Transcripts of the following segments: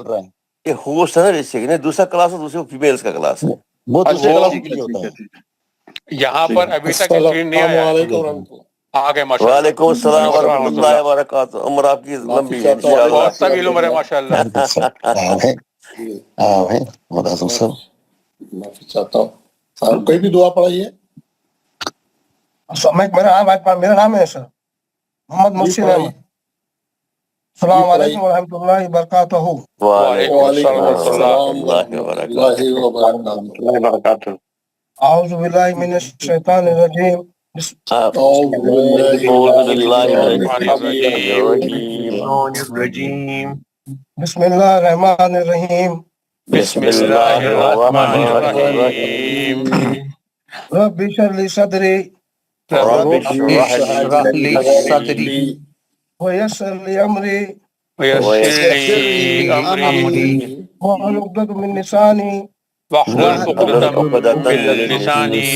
رہا ہے یہ ہوسٹ ہے نا رجسٹر نہیں دوسرا کلاس ہے دوسرے فیمیلز کا کلاس ہے وہ دوسرے وہ کلاس کے لیے ہوتا ہے یہاں پر ابھی تک اسکرین نہیں آیا ہے. آ گئے ماشاء اللہ. وعلیکم السلام ورحمۃ اللہ وبرکاتہ. عمر آپ کی لمبی ہے انشاءاللہ. بہت طویل عمر ہے ماشاء اللہ. ملازم صاحب معافی چاہتا ہوں. کوئی بھی دعا پڑھائیے. میرا نام ہے سر محمد محسن احمد. السلام علیکم ورحمۃ اللہ وبرکاتہ. وعلیکم السلام السلام ورحمۃ ورحمۃ اللہ وبرکاتہ. اعوذ باللہ من الشیطان الرجیم. اعوذ باللہ من الرحمن الرجیم. بسم اللہ الرحمن الرحیم. بسم اللہ الرحمن الرحیم. رب اشرح لی صدری رب اشرح لی صدری ویسر لی امری ویسر لي أمري واحلل عقدۃ من لسانی واحلل عقدة من لساني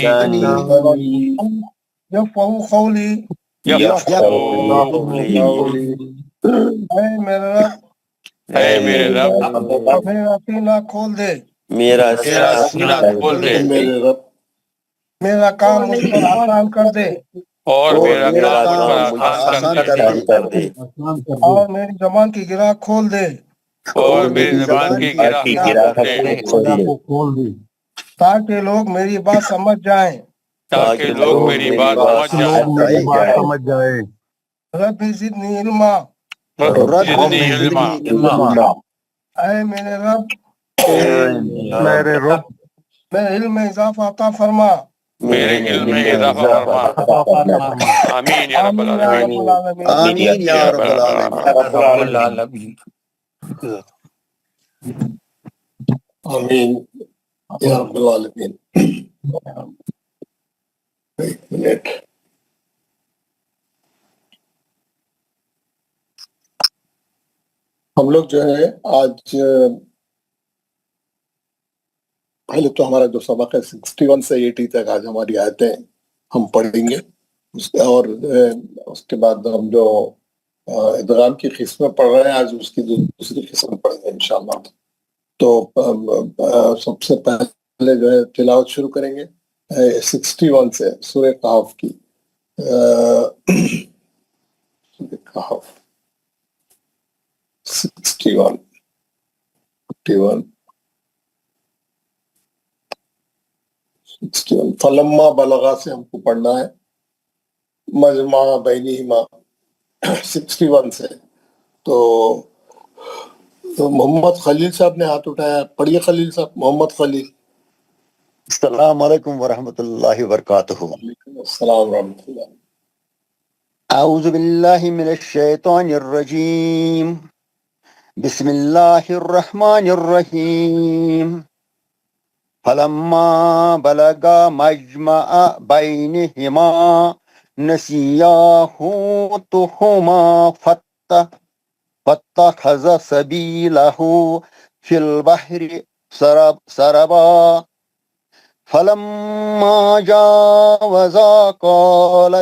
یفقہوا قولی. يفقهوا قولي. اے میرے رب اے میرے رب میرا سینہ کھول دے. میرا میرا سینہ کھول دے میرے رب میرا کام مجھ پر آسان کر دے اور میرا میرا کام کام پر آسان کر دے کر دے اور میری زبان کی گرہ کھول دے اور میری زبان کی گرہ کھول دے تاکہ لوگ میری بات سمجھ جائیں. تاکہ لوگ میری بات سمجھ جائیں. رب زدنی علما. رب زدنی علما. اے میرے رب میرے رب میرے علم میں اضافہ عطا فرما. میرے علم میں اضافہ فرما. آمین یا رب العالمین. آمین یا رب العالمین. آمین یا رب العالمین. ایک منٹ. ہم لوگ جو ہے آج پہلے تو ہمارا جو سبق ہے 61 سے 80 تک آج ہماری آیتیں ہم پڑھیں گے اور اس کے بعد ہم جو ادغام کی قسمیں پڑھ رہے ہیں آج اس کی دوسری قسم پڑھیں گے انشاءاللہ. تو سب سے پہلے جو ہے تلاوت شروع کریں گے 61 سے سورہ کہف کی. سورہ کہف 61 51 61 فلما بلغا سے ہم کو پڑھنا ہے. مجمع بینہما 61 سے. تو محمد خلیل صاحب نے ہاتھ اٹھایا. پڑھیے خلیل صاحب. محمد خلیل. السلام علیکم ورحمۃ اللہ وبرکاتہ. وعلیکم السلام ورحمۃ اللہ. اعوذ باللہ من الشیطان الرجیم. بسم اللہ الرحمن الرحیم. فلما بلغا مجمع بینہما نسیا حوتہما فاتخذ سبیلہ فی البحر سربا. فلما جاوزا قال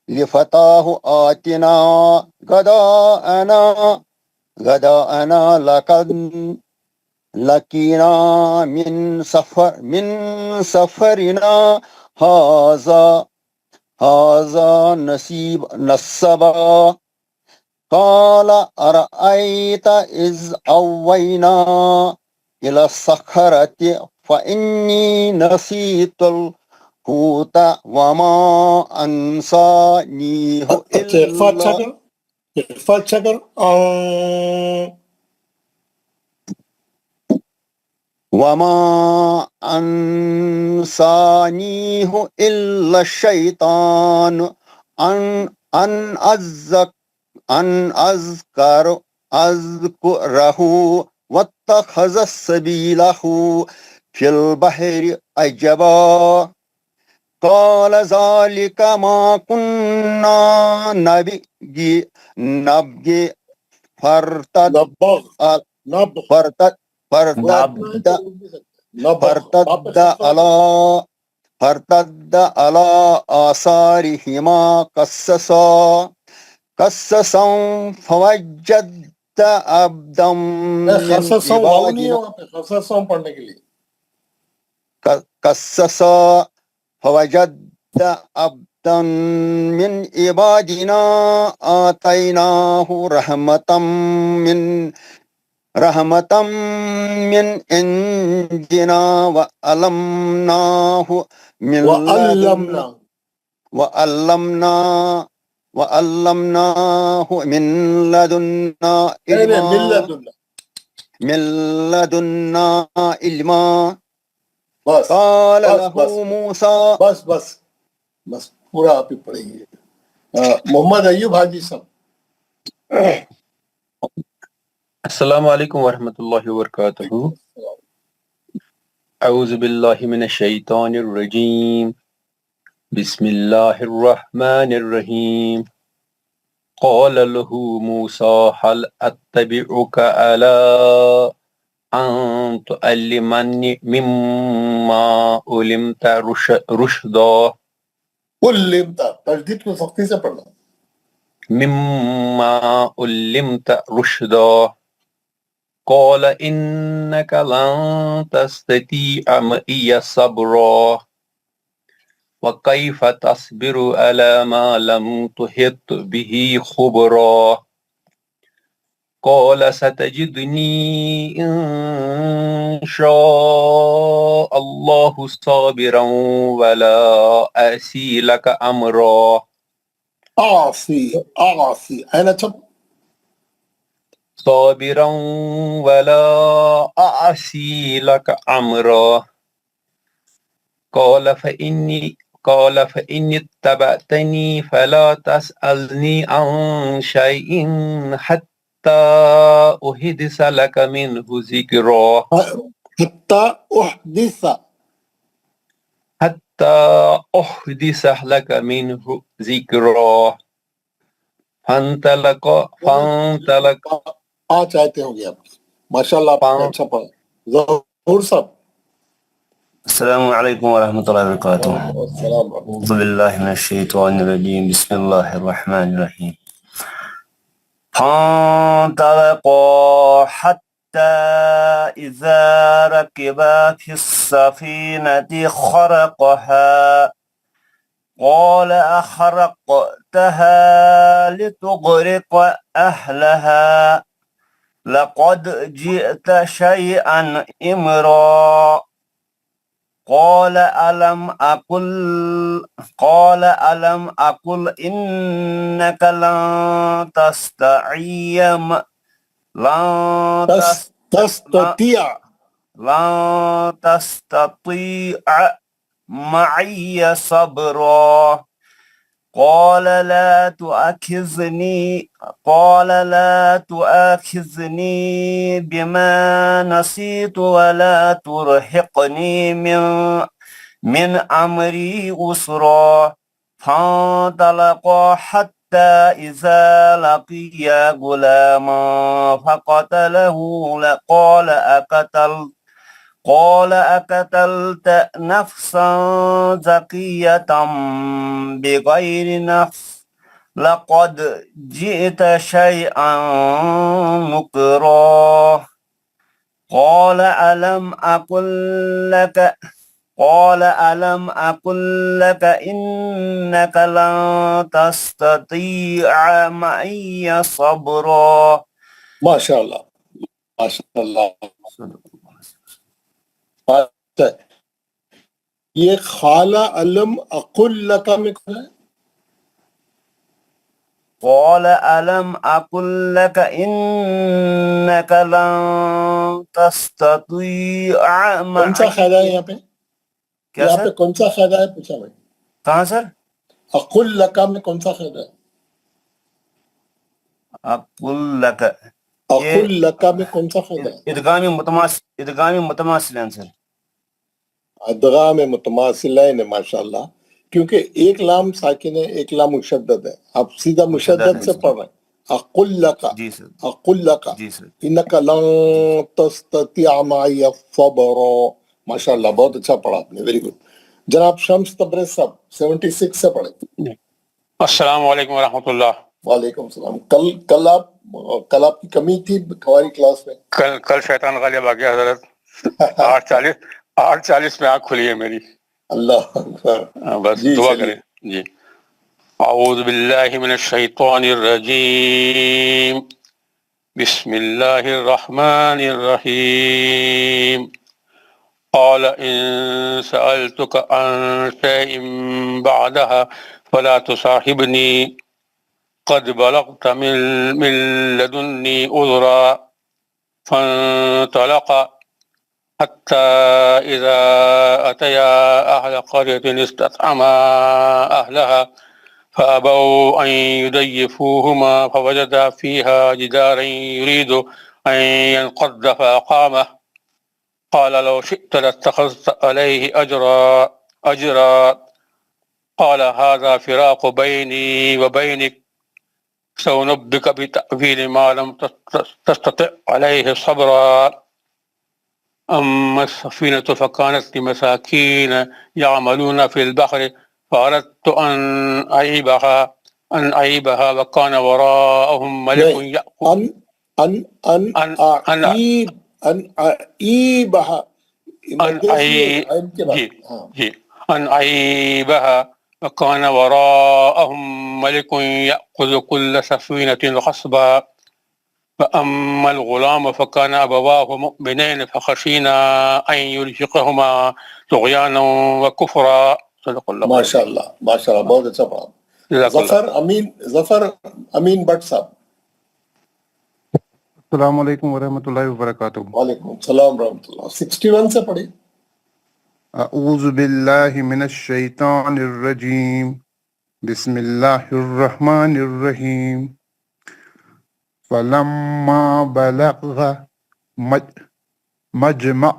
لفتاه آتنا غداءنا لقد لقينا من سفرنا هذا نصبا. قال أرأيت إذ أوينا إلى الصخرة فإني نسيت الحوت وما أنسانيه وما أنسانيه إلا الشيطان أن أذكره واتخذ سبيله في البحر عجبا. قال ذلك ما كنا نبغي فارتد على آثارهما قصصا عبدا من خصصوں واو نہیں ہے عبادنا وہاں پہ، خصصوں پڑھنے کے لیے. قصص فوجد عبدا من عبادنا آتيناه رحمة من عندنا وعلمناه من وعلمناه من لدنا علما بس قال بس له بس موسى بس بس بس پورا آپ ہی پڑھیں گے. محمد ایوب حاجی صاحب. السلام علیکم ورحمۃ اللہ وبرکاتہ. اعوذ باللہ من الشیطان الرجیم. بسم اللہ الرحمن الرحیم. قال له موسى هل اتبعك على ان تعلمني مما علمت رشدا. علمت، تجدید کو سختی سے پڑھنا. مما علمت رشدا. قال إنك لن تستطيع معي صبرا وكيف تصبر على ما لم تحط به خبرا. قال ستجدني إن شاء الله صابرا ولا أعصي لك أمرا. آسی این اچھا صابرا ولا أعصي لك أمرا. قال فإني اتبعتني فلا تسألني عن شيء حتى أحدث لك منه ذكرا. حتی أحدث لك منه ذكرا. فانطلق پانچ آیتیں ہو گئی آپ کی. ماشاء اللہ آپ نے اچھا پڑھا. ظہور صاحب. السلام علیکم ورحمۃ اللہ وبرکاتہ. السلام علیکم. اعوذ باللہ من الشیطان الرجیم. بسم اللہ الرحمن الرحیم. فانطلقا حتى إذا ركبا في السفينة خرقها قال أخرقتها لتغرق أهلها لقد جئت شيئا إمرا. قال ألم أقل إنك لن تستطيع معي صبرا. قال لا تؤاخذني بما نسيت ولا ترهقني من أمري أسرا. فانطلقا حتى إذا لقيا غلاما فقتله قال أقتلت نفسا زكية بغير نفس لقد جئت شيئا نكرا. قال ألم أقل لك إنك لن تستطيع معي صبرا. ماشاء اللہ ماشاء اللہ. یہ خالہ علم اقل لکا میں کون ہے؟ قال ألم أقل لك إنك لن تستطيع کون سا قاعدہ ہے یہاں پہ؟ کیا یہاں سر؟ پہ کون سا قاعدہ ہے پوچھا بھائی. کہاں سر؟ اقل لکا میں کون سا قاعدہ ہے؟ أقل لك اقل لکا میں کون سا قاعدہ ہے؟ ادغام متماثلین سر. ادغام متماثلین. ماشاءاللہ. کیونکہ ایک لام ساکن ہے ایک لام مشدد ہے. آپ سیدھا مشدد سے پڑھ رہے ہیں. اقل لکا جی سر. اقل لکا جی سر. انک لن تستطیع معی صبرا. ماشاءاللہ بہت اچھا پڑھا آپ نے. Very good. جناب شمس تبریز صاحب 76 سے پڑھیں. السلام علیکم ورحمۃ اللہ. وعلیکم السلام. کل آپ کی کمی تھی ہماری کلاس میں. کل شیطان غالب آ گیا حضرت. 8:40 میں آنکھ کھلی ہے میری. اللہ اکبر. بس جی دعا چلیے. کریں. جی اعوذ باللہ من الشیطان الرجیم بسم اللہ الرحمن الرحیم قال إن سألتك عن شيء بعدها فلا تصاحبني قد بلغت من لدني عذرا فانطلقا حتى إذا أتيا أهل قرية استطعما أهلها فأبوا أن يضيفوهما فوجدا فيها جدارا يريد أن ينقض فأقامه قال لو شئت لاتخذت عليه أجرا قال هذا فراق بيني وبينك سأنبئك بتأويل ما لم تستطع عليه صبرا أما السفينة فكانت لمساكين يعملون في البحر فأردت أن أعيبها وكان وراءهم ملك يأخذ أن أعيبها وكان وراءهم ملك يأخذ كل سفينة غصبا فأما الغلام فكان أبواه مؤمنين فخشينا أن يرهقهما طغيانا وكفرا. صدق اللہ. ماشاء اللہ ماشاء اللہ، بہت اچھا پڑھا. ظفر امین بٹ صاحب. السلام علیکم ورحمۃ اللہ وبرکاتہ. وعلیکم السلام ورحمۃ اللہ. 61 سے پڑھی. اعوذ باللہ من الشیطان الرجیم بسم اللہ الرحمن الرحیم فلما بلغ مجمع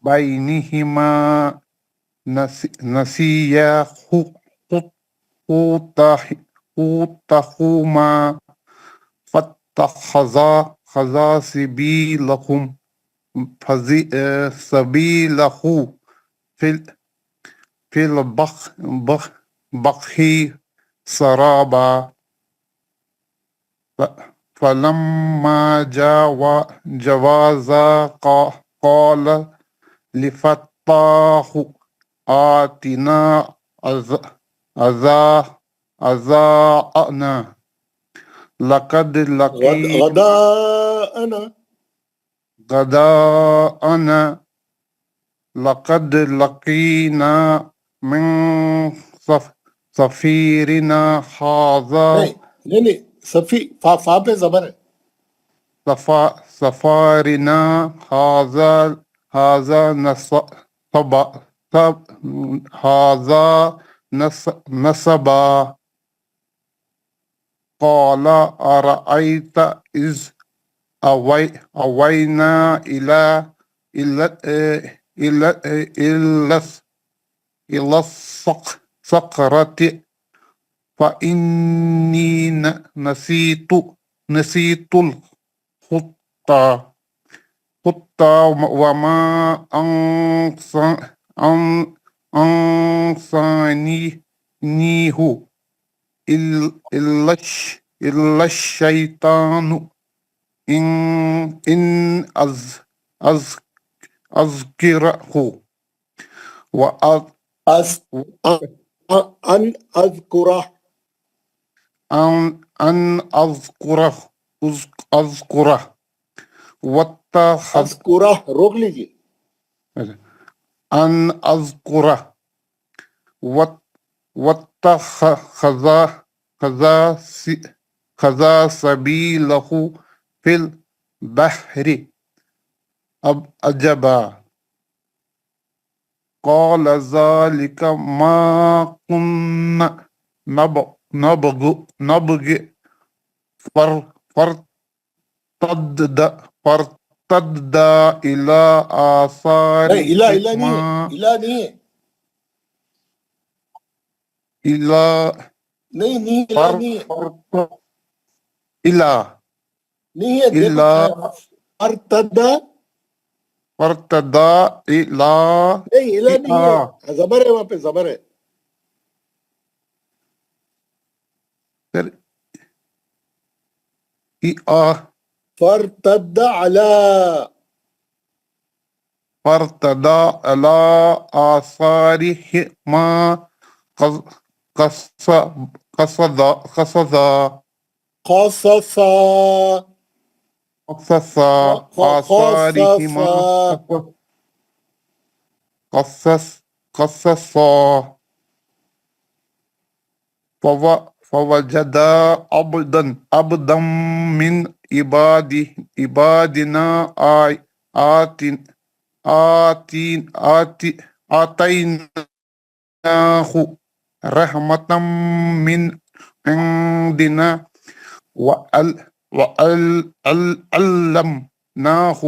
بینہما نسیا حوتہما فاتخذا سبیلہم فی البحر سرابا فلما جاوزا قال لفتاه آتنا غداءنا لقد لقينا من سفيرنا هذا. نہیں فا پہ زبر ہے. سفارنا هذا نصبا قال أرأيت إذ أوينا إلى الصخرة فإني نسيت الخطة وما أنسانيه إلا الشيطان إن أذكره أن أذكره روک لیجیے. أن أذكره واتخذ سبيله في البحر عجبا قال ذلك ما كنا نبغي فارتد إلى آثارهما فارتدا إلى نہیں الہ نہیں ہے، زبر ہے، وہاں پہ زبر ہے. پھر فرتد علی، فارتدا على آثارهما قصدا خصص قصص آثارهما قصصا فوجد عبدا من عبادنا آتيناه رحمة من عندنا وعلمناه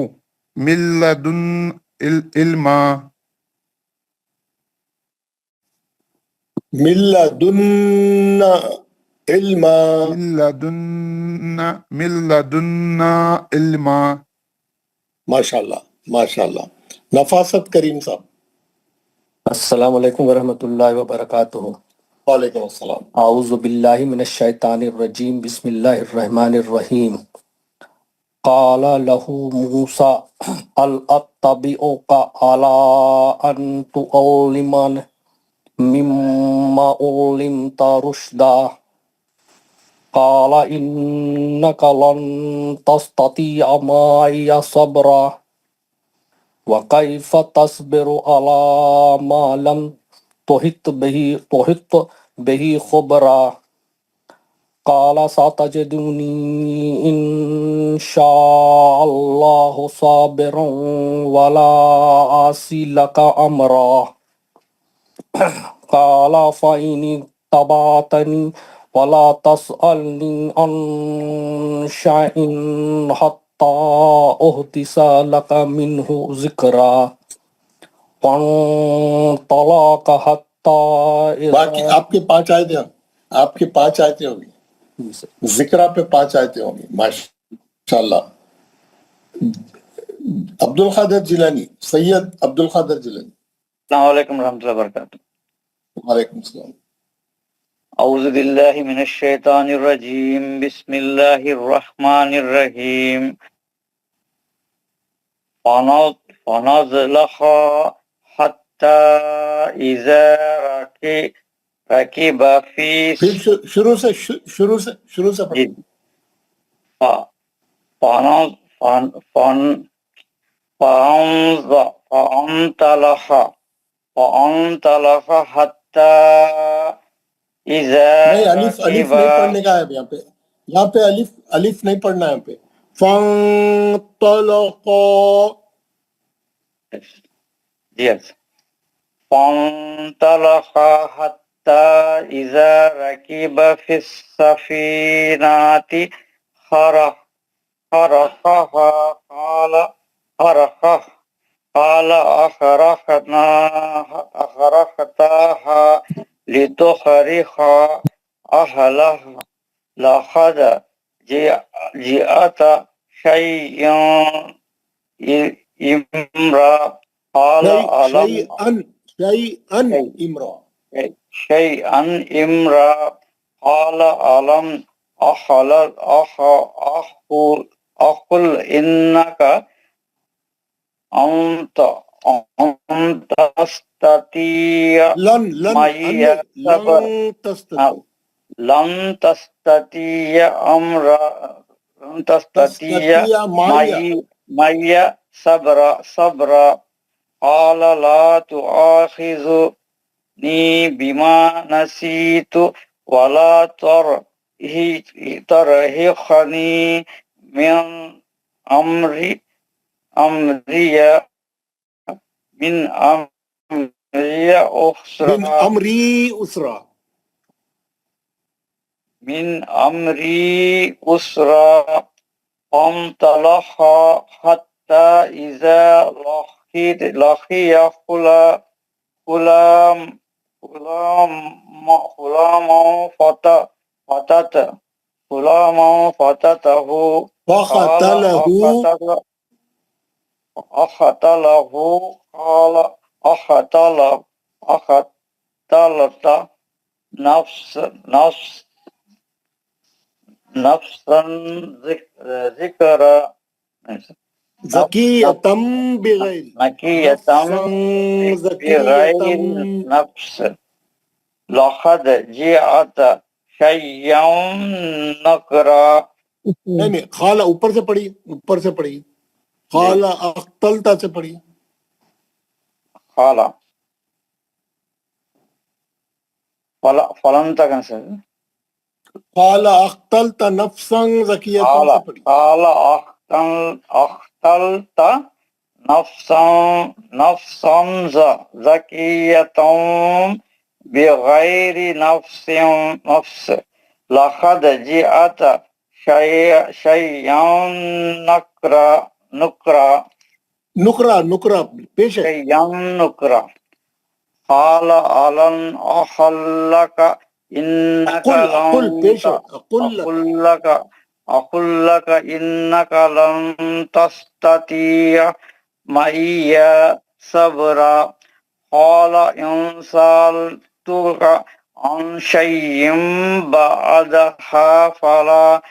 من لدن علما. من لدن علما. من لدنا علما. ماشاء اللہ ماشاء اللہ. نفاست کریم صاحب. السلام علیکم ورحمۃ اللہ وبرکاتہ. وعلیکم السلام. اعوذ باللہ من الشیطان الرجیم، بسم اللہ الرحمن الرحیم. قال له موسیٰ هل اتبعک علی ان تعلمن مما علمت رشدا قال انک لن تستطیع معی صبرا وكيف تصبر على ما لم تحط به خبرا قال ستجدني إن شاء الله صابرا ولا أعصي لك أمرا قال فإن اتبعتني ولا تسألني عن شيء حتى أحدث لك منه ذكرا فانطلق حتى باقی آپ کے 5 آیتیں، آپ کی 5 آیتیں ہوگی، ذکرہ پہ 5 آیتیں ہوگی. ماشاء اللہ. عبد القادر جیلانی، سید عبد القادر جیلانی. السلام علیکم ورحمۃ اللہ وبرکاتہ. وعلیکم السلام. اعوذ باللہ من الشیطان الرجیم، بسم اللہ الرحمن الرحیم. فنزلخ حتی اذا رکب فی پھر شروع سے پڑھیں. فانطلق حتی اذا نہیں، الف نہیں پڑھنے کا ہے یہاں پہ الف نہیں پڑھنا ہے یہاں پہ. فانطلق. Yes. فانطلق حتى إذا ركب في السفينة خرقها قال أخرقتها لتخرق أهلها لقد جئت شيئا إمرا قال شيئا إمرا قال ألم أقل إنك أنت تستطيع لن تستطيع معي صبرا قال لا تؤاخذني بما نسيت ولا ترهقني من أمري أسرا. فانطلق حتى إذا لقي غلاما فتته أختله قال أختلت نفسا ذكر زكية بغير نكية نفسا زكية بغير نفس لقد جاءت شيئا نكرا. نہیں خالہ اوپر سے پڑھی خالہ اختلتا سے پڑھی خالا فلن تک خالہ اختلتا نفسا زکیہ سے پڑھی قال أختلت نفسا زكية بغير نفس لقد جاءت شيئا نکرا پیش ہے شيئا نكرا. قال ألن أقل لك إنك اقل لن پیش ہے أقول لك إنك لن تستطيع معي صبرا. قال إن سألتك عن شيء بعدها فلا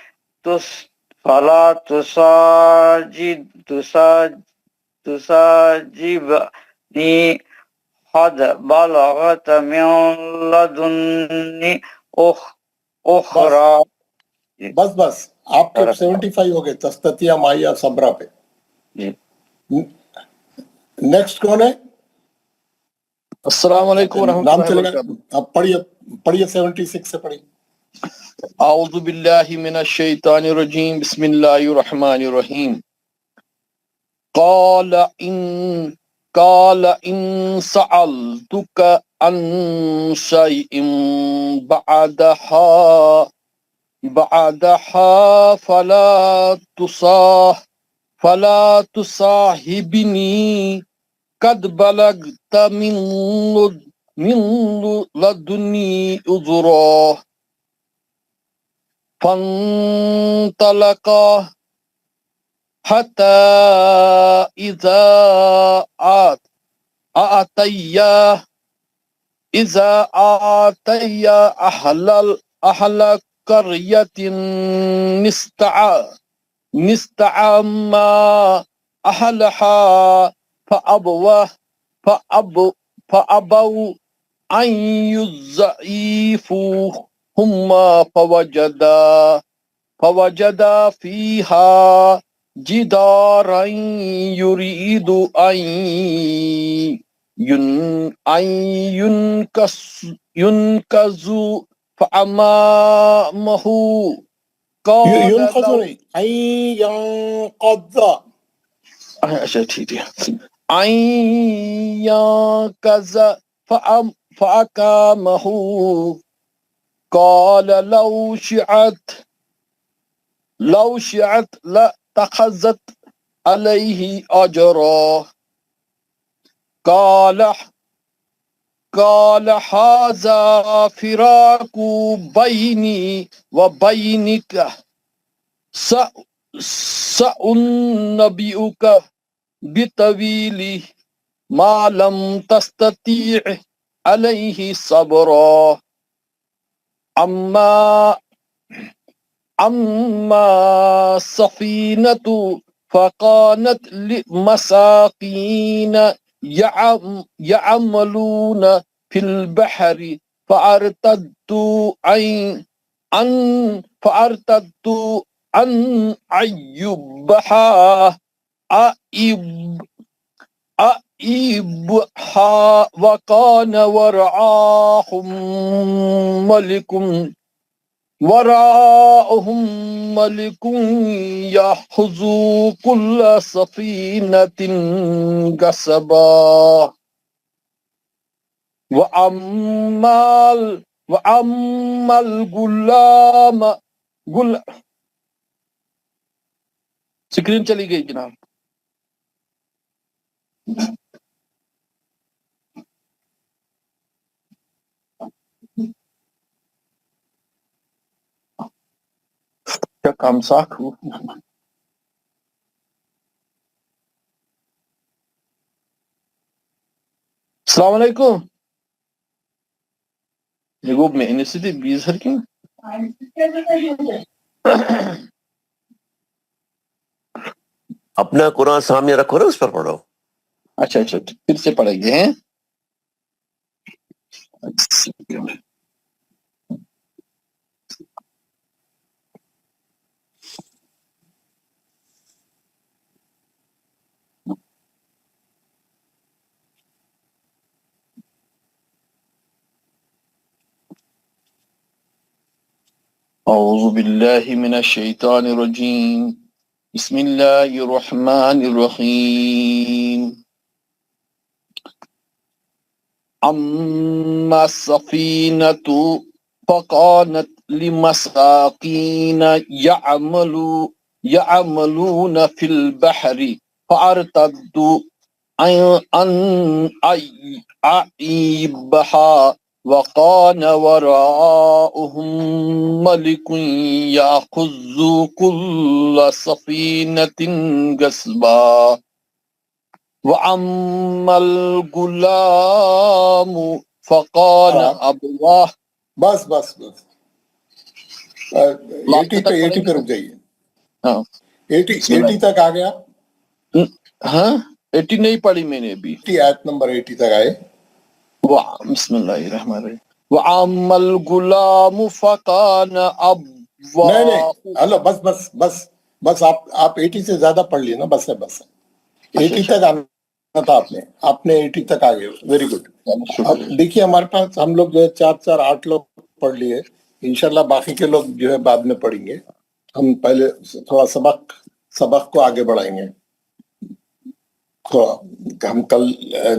تساجبني قد بلغت من لدني أخرى. بس آپ کے 75 ہو گئے تستطیع مایا صبرا پہ. نیکسٹ کون ہے؟ السلام علیکم ورحمۃ نام اللہ چلے گا وبرکاتہ. آپ پڑھیے 76 سے پڑھیے. اعوذ باللہ من الشیطان الرجیم بسم اللہ الرحمن الرحیم. قال ان سألتك عن شيء بعدها فلا تصاحبني قد بلغت من لدني عذرا. فانطلقا حتى إذا آتيا أهل قرية نستعما أهلها فأبوا أن يضيفوهم فوجدا فيها جدارا يريد أن ينقذ فأمامه قال ينقذ لو نہیں ينقذ اچھا ٹھیک ہے أن ينقذ فأقامه قال لو شئت لاتخذت عليه أجرا. قال هذا فراق بيني وبينك سأنبئك بتأويل ما لم تستطيع عليه صبرا. أما السفينة فكانت لمساكين يعملون في البحر فأردت أن أعيبها وكان وراءهم ملك يأخذ كل سفينة غصبا. وأما الغلام سکرین چلی گئی جناب. کیا کام ساکھ السلام علیکم. یعقوب میں انہیں سے بیس ہر کیوں اپنا قرآن سامنے رکھو نا، اس پر پڑھو. اچھا اچھا پھر سے پڑھیں گے ہیں. اعوذ باللہ من الشیطان الرجیم. بسم اللہ الرحمن الرحیم. اما السفینۃ فکانت لمساکین یعملون فی البحر فارتدوا ان اعیبها وقان وراءهم ملک یاخذ کل سفینۃ غصبا وَأَمَّا الْغُلَامُ فَقَالَ أَبْوَاهُ. بس بس بس 80 پہ رک جائیے. ہاں 80 تک آ گیا. ہاں 80 نہیں پڑھی میں نے ابھی. آیت نمبر 80 تک آئے. بسم اللہ الرحمن الرحیم. وَأَمَّا الْغُلَامُ فَقَالَ أَبْوَاهُ. نہیں اللہ بس بس بس بس آپ 80 سے زیادہ پڑھ لیے نا. بس ہے 80 تک آنا تھا آپ نے 80 تک آ گئے. Very good. اب دیکھیے ہمارے پاس ہم لوگ جو ہے 4 لوگ پڑھ لیے. انشاءاللہ باقی کے لوگ جو ہے بعد میں پڑھیں گے. ہم پہلے تھوڑا سبق کو آگے بڑھائیں گے. ہم کل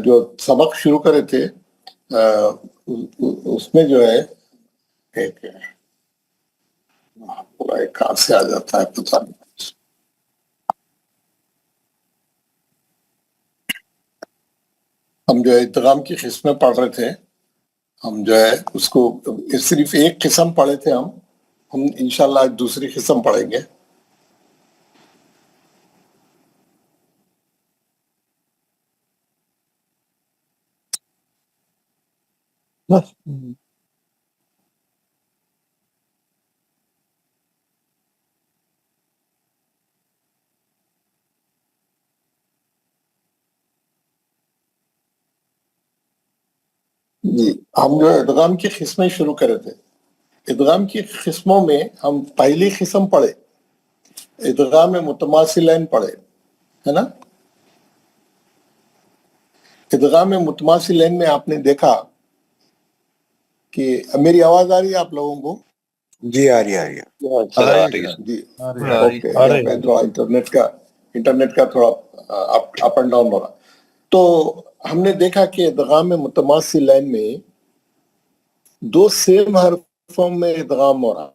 جو سبق شروع کرے تھے اس میں جو ہے ایک کہاں سے آ جاتا ہے پتہ نہیں. ہم جو ہے ادغام کی قسمیں پڑھ رہے تھے. ہم جو ہے اس کو صرف ایک قسم پڑھے تھے. ہم انشاءاللہ آج دوسری قسم پڑھیں گے. جی ہم جو ادغام کی قسمیں شروع کرے تھے. ادغام کی قسموں میں ہم پہلی قسم پڑھے ادغام متماثلین پڑھے ہے نا. ادغام متماثلین میں آپ نے دیکھا کہ میری آواز آ رہی ہے آپ لوگوں کو؟ جی آ رہی ہے. جی اوکے. تھوڑا انٹرنیٹ کا تھوڑا اپ اینڈ ڈاؤن ہو رہا. تو ہم نے دیکھا کہ ادغام متماثلین میں 2 سیم حرفوں میں ادغام ہو رہا.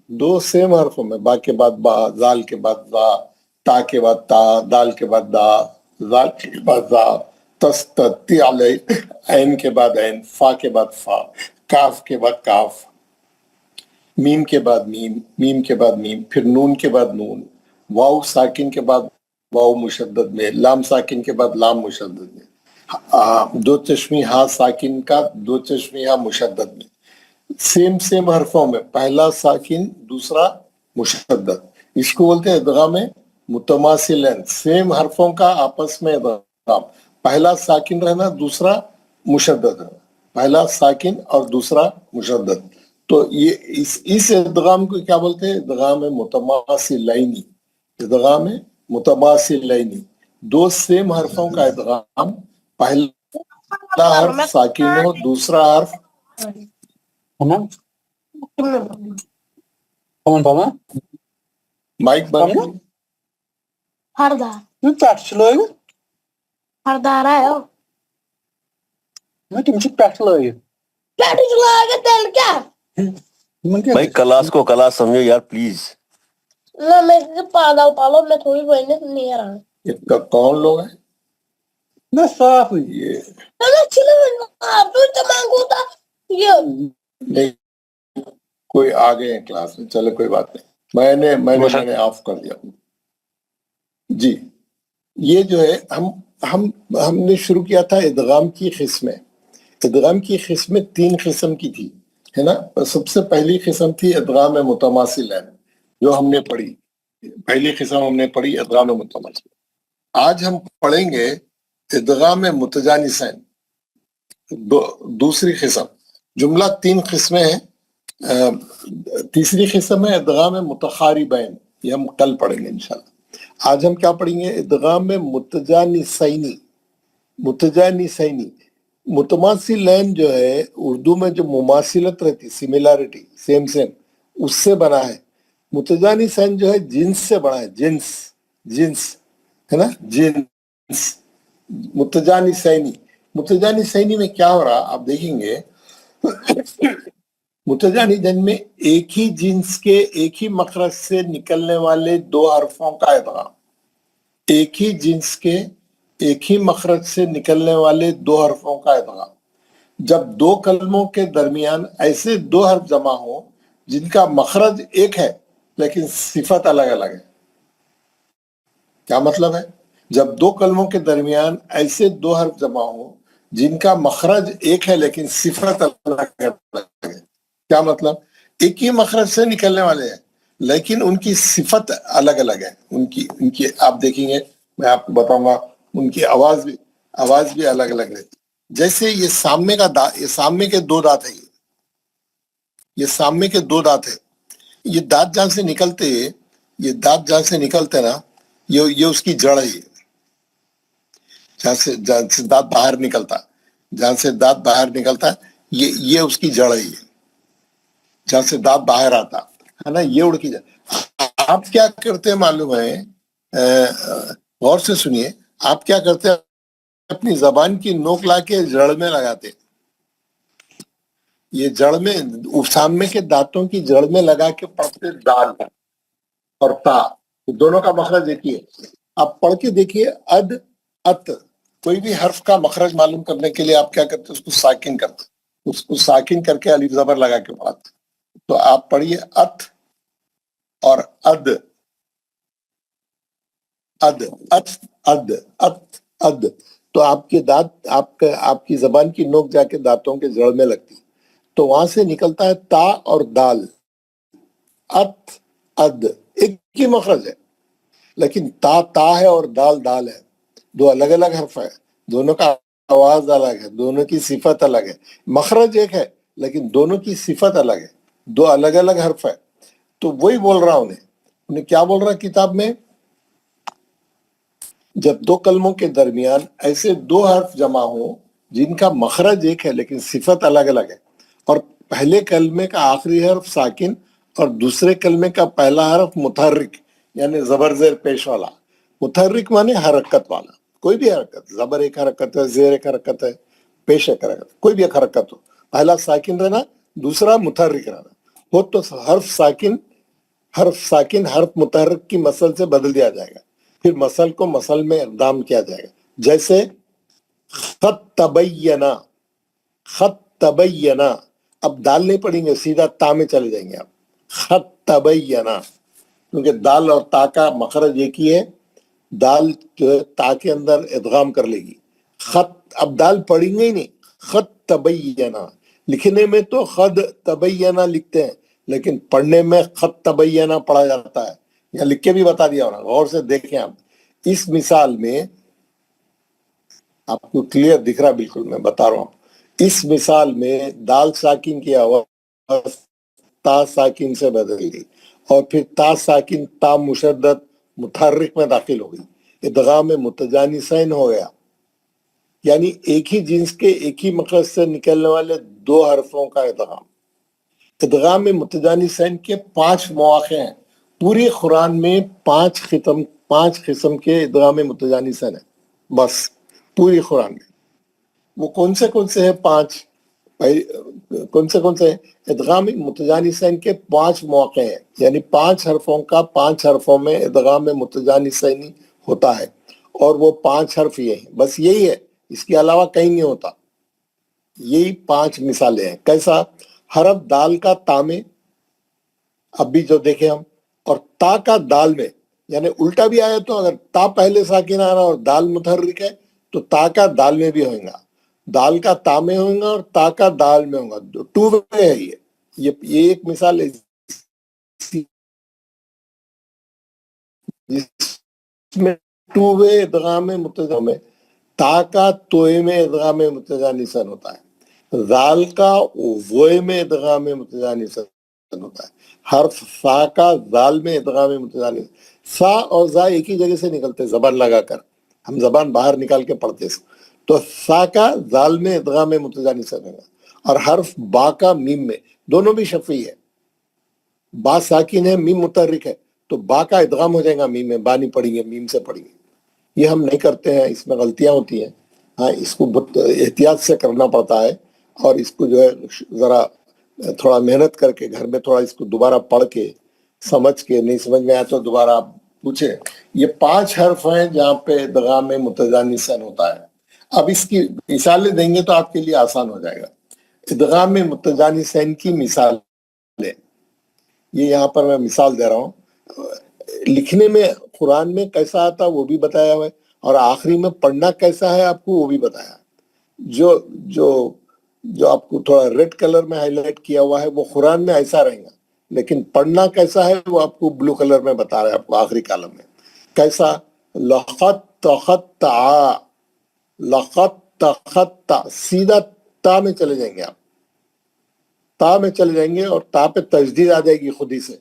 2 سیم حرفوں میں. با کے بعد با، زال کے بعد زا، تا کے بعد تا، دال کے بعد دا، زال کے بعد زا، تس تی علی، عین کے بعد عین، فا کے بعد فا، کاف کے بعد کاف، میم کے بعد میم، میم کے بعد میم، پھر نون کے بعد نون، واو ساکن کے بعد واو مشدد میں، لام ساکن کے بعد لام مشدد میں، 2 چشمی ہا ساکن کا 2 چشمی ہا مشدد میں. سیم حرفوں میں پہلا ساکن دوسرا مشدد. اس کو بولتے ہیں ادغام متماثلین. سیم حرفوں کا آپس میں ادغام. پہلا ساکن رہنا دوسرا مشدد رہنا. پہلا ساکن اور دوسرا مشدد. تو یہ اس ادغام کو کیا بولتے ہیں؟ ادغام متماثلین. ادغام متماثلین 2 سیم حرفوں کا ادغام. پہلا حرف ساکن ہو دوسرا حرف مائک بند. بھائی کلاس کو کلاس سمجھو یار پلیز. کون لوگ ہیں یہ نہیں کوئی آگے ہیں کلاس میں. چلے کوئی بات نہیں. میں نے آف کر دیا. جی یہ جو ہے ہم ہم نے شروع کیا تھا ادغام کی قسمیں. ادغام کی قسمیں 3 قسم کی تھی ہے نا. سب سے پہلی قسم تھی ادغام متماثلین جو ہم نے پڑھی. پہلی قسم ہم نے پڑھی ادغام متماثل. آج ہم پڑھیں گے ادغام متجانسین دوسری قسم. جملہ 3 قسمیں ہیں. تیسری قسم ہے ادغام متقاربین، یہ ہم کل پڑھیں گے انشاءاللہ. آج ہم کیا پڑھیں گے؟ ادغام متجانسینی. متجانسینی متماثلین جو ہے اردو میں جو مماثلت رہتی، سملیرٹی، سیم اس سے بنا ہے. متجانسین جو ہے جنس سے بنا ہے. جنس ہے نا، جنس. متجانسینی میں کیا ہو رہا آپ دیکھیں گے. متجانسین میں ایک ہی جنس کے ایک ہی مخرج سے نکلنے والے 2 حرفوں کا ادغام. ایک ہی جنس کے ایک ہی مخرج سے نکلنے والے 2 حرفوں کا ادغام. جب 2 کلموں کے درمیان ایسے 2 حرف جمع ہوں جن کا مخرج ایک ہے لیکن صفت الگ الگ ہے. کیا مطلب ہے؟ جب 2 کلموں کے درمیان ایسے 2 حرف جمع ہوں جن کا مخرج ایک ہے لیکن صفت الگ ہے. کیا مطلب؟ ایک ہی مخرج سے نکلنے والے ہیں لیکن ان کی صفت الگ الگ ہے. ان کی آپ دیکھیں گے، میں آپ کو بتاؤں گا، ان کی آواز بھی الگ الگ رہتی. جیسے یہ سامنے کا دانت، یہ سامنے کے 2 دانت ہیں. یہ سامنے کے 2 دانت ہیں. یہ دانت جہاں سے نکلتے، یہ دانت جہاں سے نکلتے نا، یہ اس کی جڑ ہے. جہاں سے دانت باہر نکلتا، جہاں سے دانت باہر نکلتا یہ اس کی جڑ ہے. جہاں سے دانت باہر آتا ہے نا، یہ اڑ کی جڑ. آپ کیا کرتے ہیں معلوم ہے؟ غور سے سنیے. آپ کیا کرتے ہیں؟ اپنی زبان کی نوک لا کے جڑ میں لگاتے. یہ جڑ میں، سامنے کے دانتوں کی جڑ میں لگا کے پڑھتے دال اور تا، دونوں کا مخرج ایک ہی ہے. آپ پڑھ کے دیکھیے اد ات. کوئی بھی حرف کا مخرج معلوم کرنے کے لیے آپ کیا کرتے؟ اس کو ساکن کرتے. اس کو ساکن کر کے الف زبر لگا کے پڑھاتے. تو آپ پڑھیے ات اور اد. اد ات اد ات اد. تو آپ کے دانت، آپ کی زبان کی نوک جا کے دانتوں کے جڑ میں لگتی، تو وہاں سے نکلتا ہے تا اور دال. ات اد ایک ہی مخرج ہے لیکن تا ہے اور دال ہے. 2 الگ الگ حرف ہے، دونوں کا آواز الگ ہے، دونوں کی صفت الگ ہے. مخرج ایک ہے لیکن دونوں کی صفت الگ ہے. 2 الگ الگ حرف ہے. تو وہی بول رہا انہیں کیا بول رہا کتاب میں؟ جب 2 کلموں کے درمیان ایسے 2 حرف جمع ہوں جن کا مخرج ایک ہے لیکن صفت الگ الگ ہے، اور پہلے کلمے کا آخری حرف ساکن اور دوسرے کلمے کا پہلا حرف متحرک یعنی زبر زیر پیش والا. متحرک مانے حرکت والا. کوئی بھی حرکت، زبر ایک حرکت ہے، زیر ایک حرکت ہے، پیش ایک حرکت، کوئی بھی ایک حرکت ہو. پہلا ساکن رہنا، دوسرا متحرک رہنا ہو تو حرف ساکن حرف متحرک کی مثل سے بدل دیا جائے گا. پھر مثل کو مثل میں اقدام کیا جائے گا. جیسے خط تبینا. خط تبینا. اب دال نہیں پڑھیں گے، سیدھا تا میں چلے جائیں گے آپ. خط تبینا، کیونکہ دال اور تا کا مخرج ایک ہی ہے. دال جو ہے تا کے اندر ادغام کر لے گی. خط، اب دال پڑھیں گے ہی نہیں. خط تبینا. لکھنے میں تو خد تبینا لکھتے ہیں لیکن پڑھنے میں خط تبینا پڑھا جاتا ہے. یہاں لکھ کے بھی بتا دیا ہونا، غور سے دیکھیں آپ. اس مثال میں آپ کو کلیئر دکھ رہا، بالکل میں بتا رہا ہوں. اس مثال میں دال ساکن کی آواز تا ساکن سے بدل گئی اور پھر تا ساکن تا مشدد متحرک میں داخل ہو گئی. ادغام متجانسین ہو گیا، یعنی ایک ہی جنس کے ایک ہی مخرج سے نکلنے والے 2 حرفوں کا ادغام. ادغام متجانسین کے 5 مواقع ہیں. پوری قرآن میں 5 قسم کے ادغام متجانسین ہیں بس پوری قرآن میں. وہ کون سے ہیں؟ 5. کون سے ہیں؟ ادغام متجانسین کے 5 مواقع ہیں، یعنی 5 حرفوں کا 5 حرفوں میں ادغام متجانسین ہوتا ہے. اور وہ 5 حرف یہ ہیں، بس یہی ہے، اس کے علاوہ کہیں نہیں ہوتا. یہی 5 مثالیں ہیں. کیسا؟ حرف دال کا تا میں، اب بھی جو دیکھیں ہم، اور تا کا دال میں، یعنی الٹا بھی آیا تو اگر تا پہلے ساکن آ رہا اور دال متحرک ہے تو تا کا دال میں بھی ہوگا، دال کا تا میں ہوگا اور تا کا دال میں ہوگا، ٹو وے ہے یہ ایک مثال ہے جس میں ٹو وے ادغام متجانسن میں تا کا توئے میں ادغام متجانسن ہوتا ہے، ذال کا وے میں ادغام متجانسن ہوتا ہے، حرف سا کا ذال میں ادغام متجانسن، سا اور زا ایک ہی جگہ سے نکلتے زبان لگا کر، ہم زبان باہر نکال کے پڑھتے تو سا کا ذال میں ادغام متجانسن ہوگا، اور حرف با کا میم میں، دونوں بھی شفیع ہے، با ساکن ہے میم متحرک ہے تو با کا ادغام ہو جائے گا میم میں، با نہیں پڑھیں گے میم سے پڑھیں گے، یہ ہم نہیں کرتے ہیں، اس میں غلطیاں ہوتی ہیں، ہاں اس کو بہت احتیاط سے کرنا پڑتا ہے، اور اس کو جو ہے ذرا تھوڑا محنت کر کے گھر میں تھوڑا اس کو دوبارہ پڑھ کے سمجھ کے، نہیں سمجھ میں آیا تو دوبارہ آپ پوچھیں۔ یہ 5 حرف ہیں جہاں پہ ادغام متجانسن ہوتا ہے۔ اب اس کی مثالیں دیں گے تو آپ کے لیے آسان ہو جائے گا۔ ادغام متجانسن کی مثال یہ یہاں پر میں مثال دے رہا ہوں، لکھنے میں قرآن میں کیسا آتا وہ بھی بتایا ہوا ہے، اور آخری میں پڑھنا کیسا ہے آپ کو وہ بھی بتایا۔ جو آپ کو تھوڑا ریڈ کلر میں ہائی لائٹ کیا ہوا ہے وہ قرآن میں ایسا رہے گا، لیکن پڑھنا کیسا ہے وہ آپ کو بلو کلر میں بتا رہا ہے، آپ کو آخری کالم میں کیسا۔ لقد تخطع، لقد تخطع، سیدھا تا میں چلے جائیں گے آپ، تا میں چلے جائیں گے اور تا پہ تجدید آ جائے گی خود ہی سے،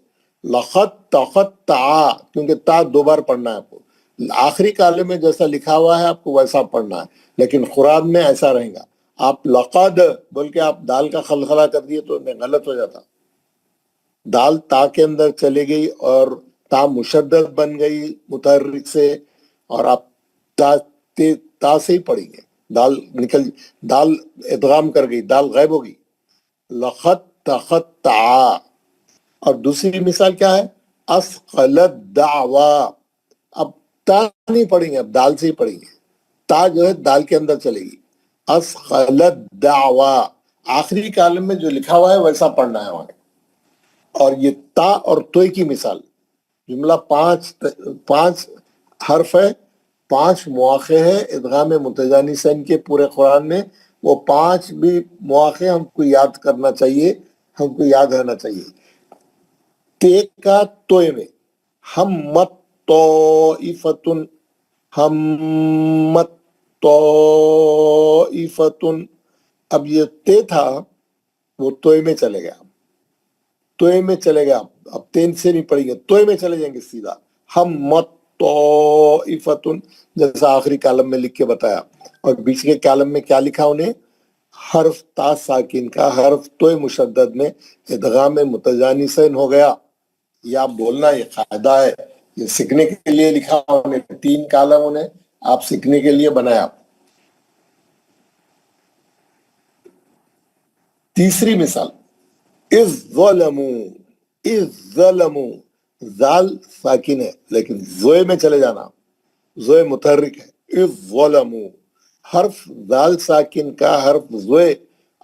لقد تخطع، کیونکہ تا 2 بار پڑھنا ہے آپ کو، آخری کالم میں جیسا لکھا ہوا ہے آپ کو ویسا پڑھنا ہے، لیکن قرآن میں ایسا رہے گا۔ آپ لقد بول کے آپ دال کا خلخلہ کر دیے تو غلط ہو جاتا، دال تا کے اندر چلے گئی اور تا مشدد بن گئی متحرک سے، اور آپ تا سے ہی پڑھیں گے، دال نکل، دال ادغام کر گئی، دال غائب ہو گئی، لقد تخطع۔ اور دوسری مثال کیا ہے، اثقلت دعوا، اب تا نہیں پڑھیں گے، اب دال سے ہی پڑھیں گے، تا جو ہے دال کے اندر چلے گی، اثقلت دعوا، آخری کالم میں جو لکھا ہوا ہے ویسا پڑھنا ہے وہاں۔ اور یہ تا اور توئی کی مثال، جملہ 5 حرف ہے، 5 مواقع ہے ادغام متجانسین کے پورے قرآن میں، وہ 5 بھی مواقع ہم کو یاد کرنا چاہیے، ہم کو یاد رہنا چاہیے۔ تے کا توئے میں، ہمت طائفتن، ہمت طائفتن، اب یہ تے تھا وہ توئے میں چلے گیا، توئے میں چلے گا، اب تین سے نہیں پڑھیں گے، توئے میں چلے جائیں گے سیدھا، ہمت طائفتن، جیسا آخری کالم میں لکھ کے بتایا، اور بیچ کے کالم میں کیا لکھا انہیں، حرف تا ساکن کا حرف توئے مشدد میں ادغام متجانسین ہو گیا۔ یہ آپ بولنا، یہ قاعدہ ہے، یہ سیکھنے کے لیے لکھا انہیں، 3 کالم انہیں آپ سیکھنے کے لیے بنایا۔ تیسری مثال، اذ ظلموا، اذ ظلموا، زال ساکن ہے لیکن زوئے میں چلے جانا، زوئے متحرک ہے، اذ ظلموا، حرف زال ساکن کا حرف زوئے،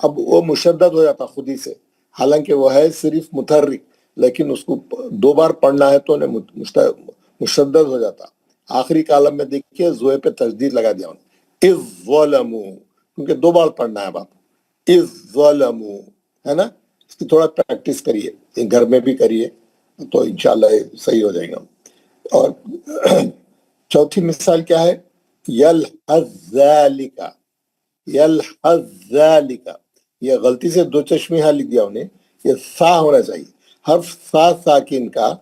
اب وہ مشدد ہو جاتا خود ہی سے، حالانکہ وہ ہے صرف متحرک، لیکن اس کو 2 بار پڑھنا ہے تو مشدد ہو جاتا۔ آخری کالم میں دیکھیے زوئے پہ تشدید لگا دیا انہیں، اذ ظلموا، کیونکہ 2 بار پڑھنا ہے باپ، اذ ظلموا، ہے نا۔ اس کی تھوڑا پریکٹس کریے، گھر میں بھی کریے تو انشاءاللہ صحیح ہو جائے گا۔ اور چوتھی مثال کیا ہے، یلحظ ذالک، یلحظ ذالک، یہ غلطی سے 2 چشمی ہاں لکھ دیا انہیں، یہ سا ہونا چاہیے، حرف سا ساکن کا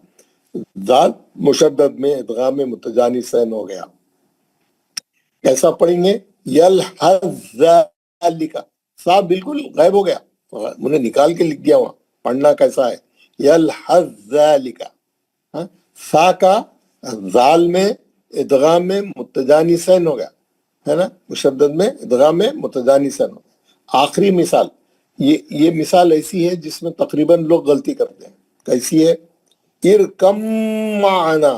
ذال مشدد میں ادغام متجانسین ہو گیا۔ کیسا پڑھیں گے، یلحظ ذالک، سا بالکل غائب ہو گیا، انہیں نکال کے لکھ دیا وہاں، پڑھنا کیسا ہے، یلحظ ذالک، سا کا ذال میں ادغام میں متجانسین ہو گیا، ہے نا، مشدد میں ادغام میں متجانسین ہو گیا۔ آخری مثال، یہ مثال ایسی ہے جس میں تقریباً لوگ غلطی کرتے ہیں، کیسی ہے، ارکم معنا،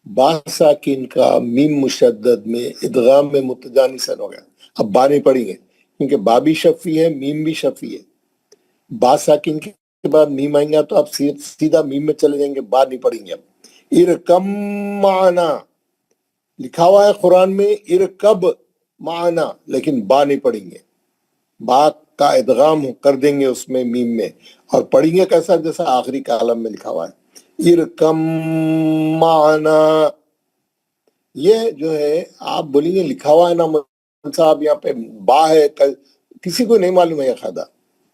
با ساکن کا میم مشدد میں ادغام میں متجانسین ہو گیا۔ اب با نہیں پڑھیں گے کیونکہ با بھی شفی ہے، میم بھی شفی ہے، با ساکن کے بعد میم آئیں گا تو آپ سیدھا میم میں چلے جائیں گے، با نہیں پڑھیں گے۔ اب ارکم معنا، لکھا ہوا ہے قرآن میں ارکب معنا، لیکن با نہیں پڑھیں گے، با کا ادغام کر دیں گے اس میں میم میں، اور پڑھیں گے کیسا؟ جیسا آخری کالم میں لکھا ہوا ہے ارکم معنا. یہ جو ہے آپ بولیں گے لکھا ہوا ہے نا صاحب یہاں پہ با ہے، کسی کو نہیں معلوم ہے یہ قاعدہ،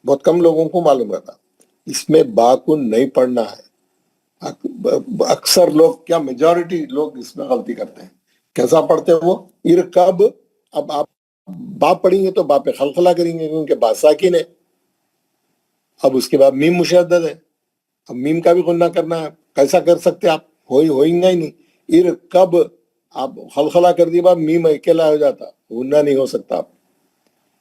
بہت کم لوگوں کو معلوم رہتا. اس میں با کو نہیں پڑھنا ہے. اکثر لوگ، کیا میجورٹی لوگ اس میں غلطی کرتے ہیں. کیسا پڑھتے ہیں وہ؟ ارکب. اب آپ با پڑھیں گے تو با پہ خلخلہ کریں گے کیونکہ با ساکن ہے. اب اس کے بعد میم مشدد ہے، اب میم کا بھی غنہ کرنا ہے. کیسا کر سکتے آپ؟ ہوئیں گا ہی نہیں. ارکب آپ خلخلہ کر دیے بعد میم اکیلا ہو جاتا، غنہ نہیں ہو سکتا آپ.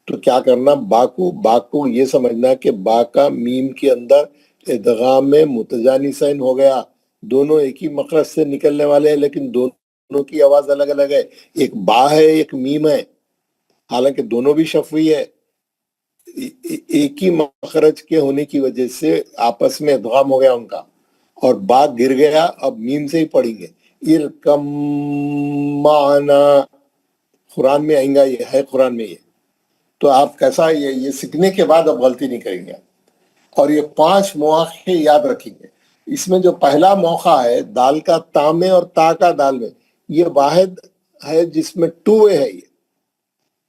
تو کیا کرنا؟ با کو یہ سمجھنا کہ با کا میم کے اندر ادغام میں متجانسین ہو گیا. دونوں ایک ہی مخرج سے نکلنے والے ہیں لیکن دونوں کی آواز الگ الگ ہے. ایک با ہے ایک میم ہے، حالانکہ دونوں بھی شفوی ہے. ایک ہی مخرج کے ہونے کی وجہ سے آپس میں ادغام ہو گیا ان کا، اور با گر گیا. اب میم سے ہی پڑھیں گے. ارکم معنا قرآن میں آئیں گا، یہ ہے قرآن میں. یہ تو آپ کیسا یہ سیکھنے کے بعد اب غلطی نہیں کریں گے. اور یہ 5 مواقع یاد رکھیں گے. اس میں جو پہلا موقع ہے دال کا تا میں اور تا کا دال میں، یہ واحد ہے جس میں 2 وے ہے. یہ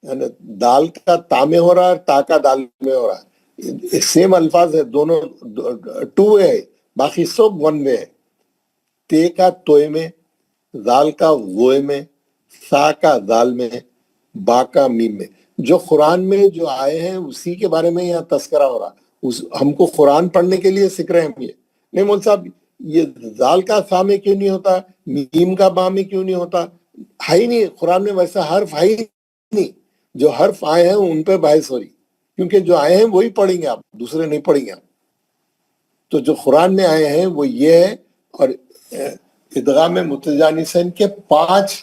یعنی دال کا تا میں ہو رہا ہے اور تا کا دال میں ہو رہا ہے. سیم الفاظ ہے، دونوں 2 وے ہے، باقی سب 1 وے ہے. تے کا توئے میں، دال کا وے میں، سا کا دال میں، با کا میم میں. جو قرآن میں جو آئے ہیں اسی کے بارے میں یہاں تذکرہ ہو رہا. ہم کو قرآن پڑھنے کے لیے سکھ رہے ہیں ہم. یہ نہیں مول صاحب یہ دال کا سا میں کیوں نہیں ہوتا، میم کا با میں کیوں نہیں ہوتا؟ ہے ہی نہیں قرآن میں، ویسا حرف ہے ہی نہیں. جو حرف آئے ہیں ان پہ بحث ہو رہی، کیونکہ جو آئے ہیں وہی پڑھیں گے آپ، دوسرے نہیں پڑھیں گے آپ. تو جو قرآن میں آئے ہیں وہ یہ ہے. اور ادغام متجانسین کے 5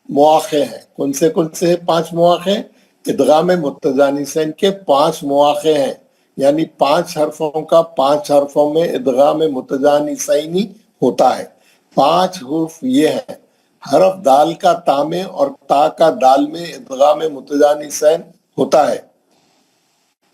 مواقع ہیں. کون سے 5 مواقع؟ ادغام متجانسین کے 5 مواقع ہیں، یعنی 5 حرفوں کا 5 حرفوں میں ادغام متجانسین ہوتا ہے. 5 حروف یہ ہیں. حرف دال کا تا میں اور تا کا دال میں ادغام متجانسین ہوتا ہے.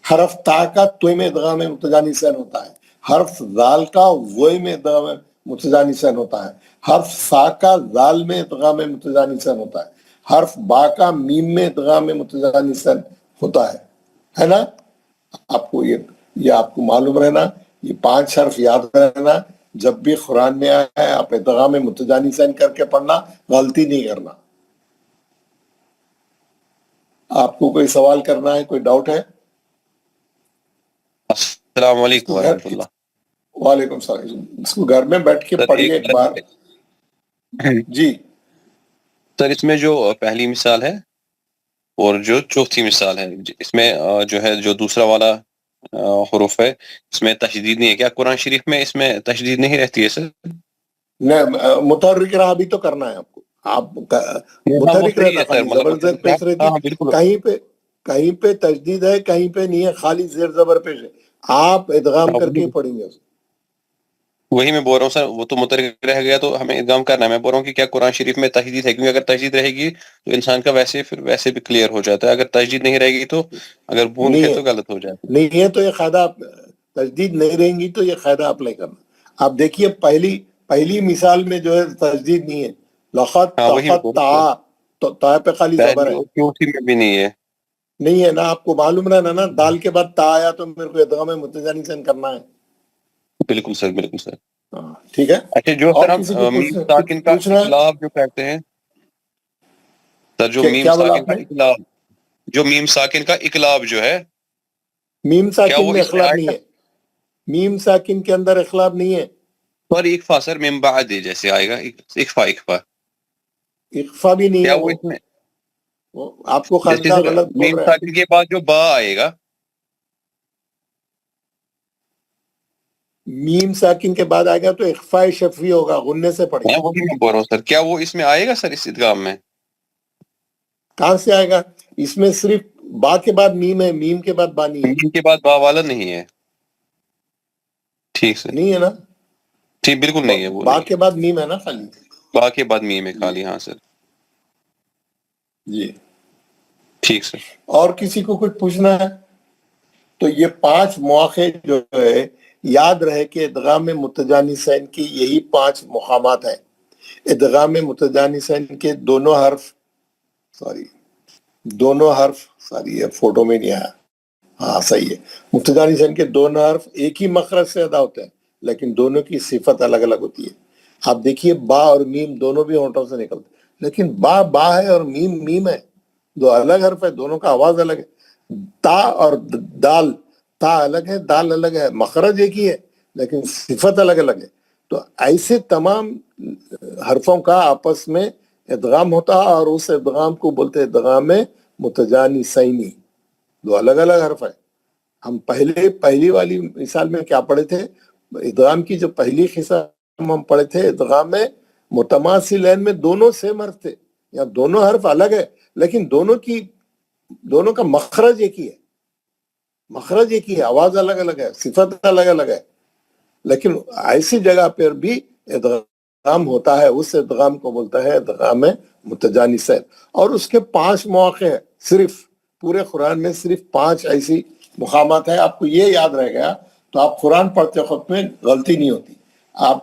حرف تا کا توئے میں ادغام متجانسین ہوتا ہے. حرف دال کا وے میں ادغام متجانسین ہوتا ہے. حرف سا کا دال میں ادغام متجانسین ہوتا ہے. حرف با کا میم میں ادغام متجانسین ہوتا ہے نا. آپ کو یہ آپ کو معلوم رہنا، یہ 5 حرف یاد رہنا. جب بھی قرآن میں آیا ہے آپ ادغام متجانسین کر کے پڑھنا، غلطی نہیں کرنا. آپ کو کوئی سوال کرنا ہے، کوئی ڈاؤٹ ہے؟ السلام علیکم ورحمۃ اللہ. وعلیکم السلام. اس کو گھر میں بیٹھ کے پڑھیے ایک بار. جی سر، اس میں جو پہلی مثال ہے اور جو چوتھی مثال ہے، اس میں جو ہے جو دوسرا والا حروف ہے اس میں تشدید نہیں ہے. کیا قرآن شریف میں اس میں تشدید نہیں رہتی ہے سر؟ متحرک رہا بھی تو کرنا ہے آپ کو. آپ متحرک رہتا خالی زبردست پیش رہتی. کہیں پہ تشدید ہے، کہیں پہ نہیں ہے، خالی زیر زبر پیش ہے. آپ ادغام کر کے پڑھیں گے. وہی میں بول رہا ہوں سر، وہ تو متحرک رہ گیا تو ہمیں ادغام کرنا ہے. میں بول رہا ہوں کہ کیا قرآن شریف میں تشدید ہے؟ کیونکہ اگر تشدید رہے گی تو انسان کا ویسے بھی کلیئر ہو جاتا ہے. اگر تشدید نہیں رہے گی تو اگر بھول گئے تو غلط ہو جاتا ہے. نہیں ہے تو یہ قاعدہ تشدید نہیں رہیں گی تو یہ قاعدہ اپلائی کرنا. آپ دیکھیے پہلی مثال میں جو ہے تشدید نہیں ہے. لقد تقط تا پہ خالی زبر ہے، چوتھی میں بھی نہیں ہے. نہیں ہے نا. آپ کو معلوم رہنا نا، دال کے بعد تا آیا تو میرے کو ادغام متجانسین کرنا ہے. بالکل سر، بالکل سر. ٹھیک ہے. اچھا، جو سر ہم میم ساکن کا اقلاب جو کہتے ہیں سر، جو میم ساکن کا اقلاب، جو میم ساکن کا اقلاب جو ہے، میم ساکن میں اخلاق نہیں ہے. میم ساکن کے اندر اخلاق نہیں ہے. اور اقفا سر، من بعد جیسے آئے گا اقفا اقفا بھی نہیں ہے. وہ اس میں آپ کو خالدہ غلط بول میم رہے ہیں. ساکن کے بعد جو با آئے گا، میم ساکن کے بعد آئے گا تو اخفاء شفوی ہوگا، غننے سے پڑھیں گے. وہی میں بول رہا ہوں سر، کیا وہ اس میں آئے گا سر، اس ادغام میں؟ کہاں سے آئے گا؟ اس میں صرف با کے بعد میم ہے، میم کے بعد با نہیں ہے. میم کے بعد با والا نہیں ہے. ٹھیک سر، نہیں ہے نا. ٹھیک، بالکل نہیں ہے. وہ با کے بعد میم ہے نا خالی. با کے بعد میم ہے خالی. ہاں سر. جی ٹھیک سر. اور کسی کو کچھ پوچھنا ہے؟ تو یہ 5 مواقع جو ہے یاد رہے کہ ادغام متجانسین کی یہی 5 مقامات ہیں. ادغام متجانسین کے دونوں حرف یہ فوٹو میں نہیں آیا، ہاں صحیح ہے، متجانسین کے دونوں حرف ایک ہی مخرج سے ادا ہوتے ہیں لیکن دونوں کی صفت الگ الگ ہوتی ہے. آپ دیکھیے با اور میم دونوں بھی ہونٹوں سے نکلتے ہیں، لیکن با ہے اور میم میم ہے، دو الگ حرف ہے، دونوں کا آواز الگ ہے. تا اور دال، تا الگ ہے دال الگ ہے، مخرج ایک ہی ہے لیکن صفت الگ الگ ہے. تو ایسے تمام حرفوں کا آپس میں ادغام ہوتا ہے اور اس ادغام کو بولتے ہیں ادغام متجانسینی. دو الگ الگ حرف ہے. ہم پہلی والی مثال میں کیا پڑھے تھے؟ ادغام کی جو پہلی قسم ہم پڑھے تھے ادغام متماثلین میں دونوں سیم حرف تھے، یا دونوں حرف الگ ہے لیکن دونوں کا مخرج ایک ہی ہے، مخرج ایک ہی ہے، آواز الگ الگ ہے، صفت الگ الگ ہے. لیکن ایسی جگہ پر بھی ادغام ہوتا ہے، اس ادغام کو بولتا ہے ادغام متجانسین. اور اس کے 5 مواقع ہیں، صرف پورے قرآن میں صرف 5 ایسی مقامات ہیں. آپ کو یہ یاد رہ گیا تو آپ قرآن پڑھتے وقت میں غلطی نہیں ہوتی. آپ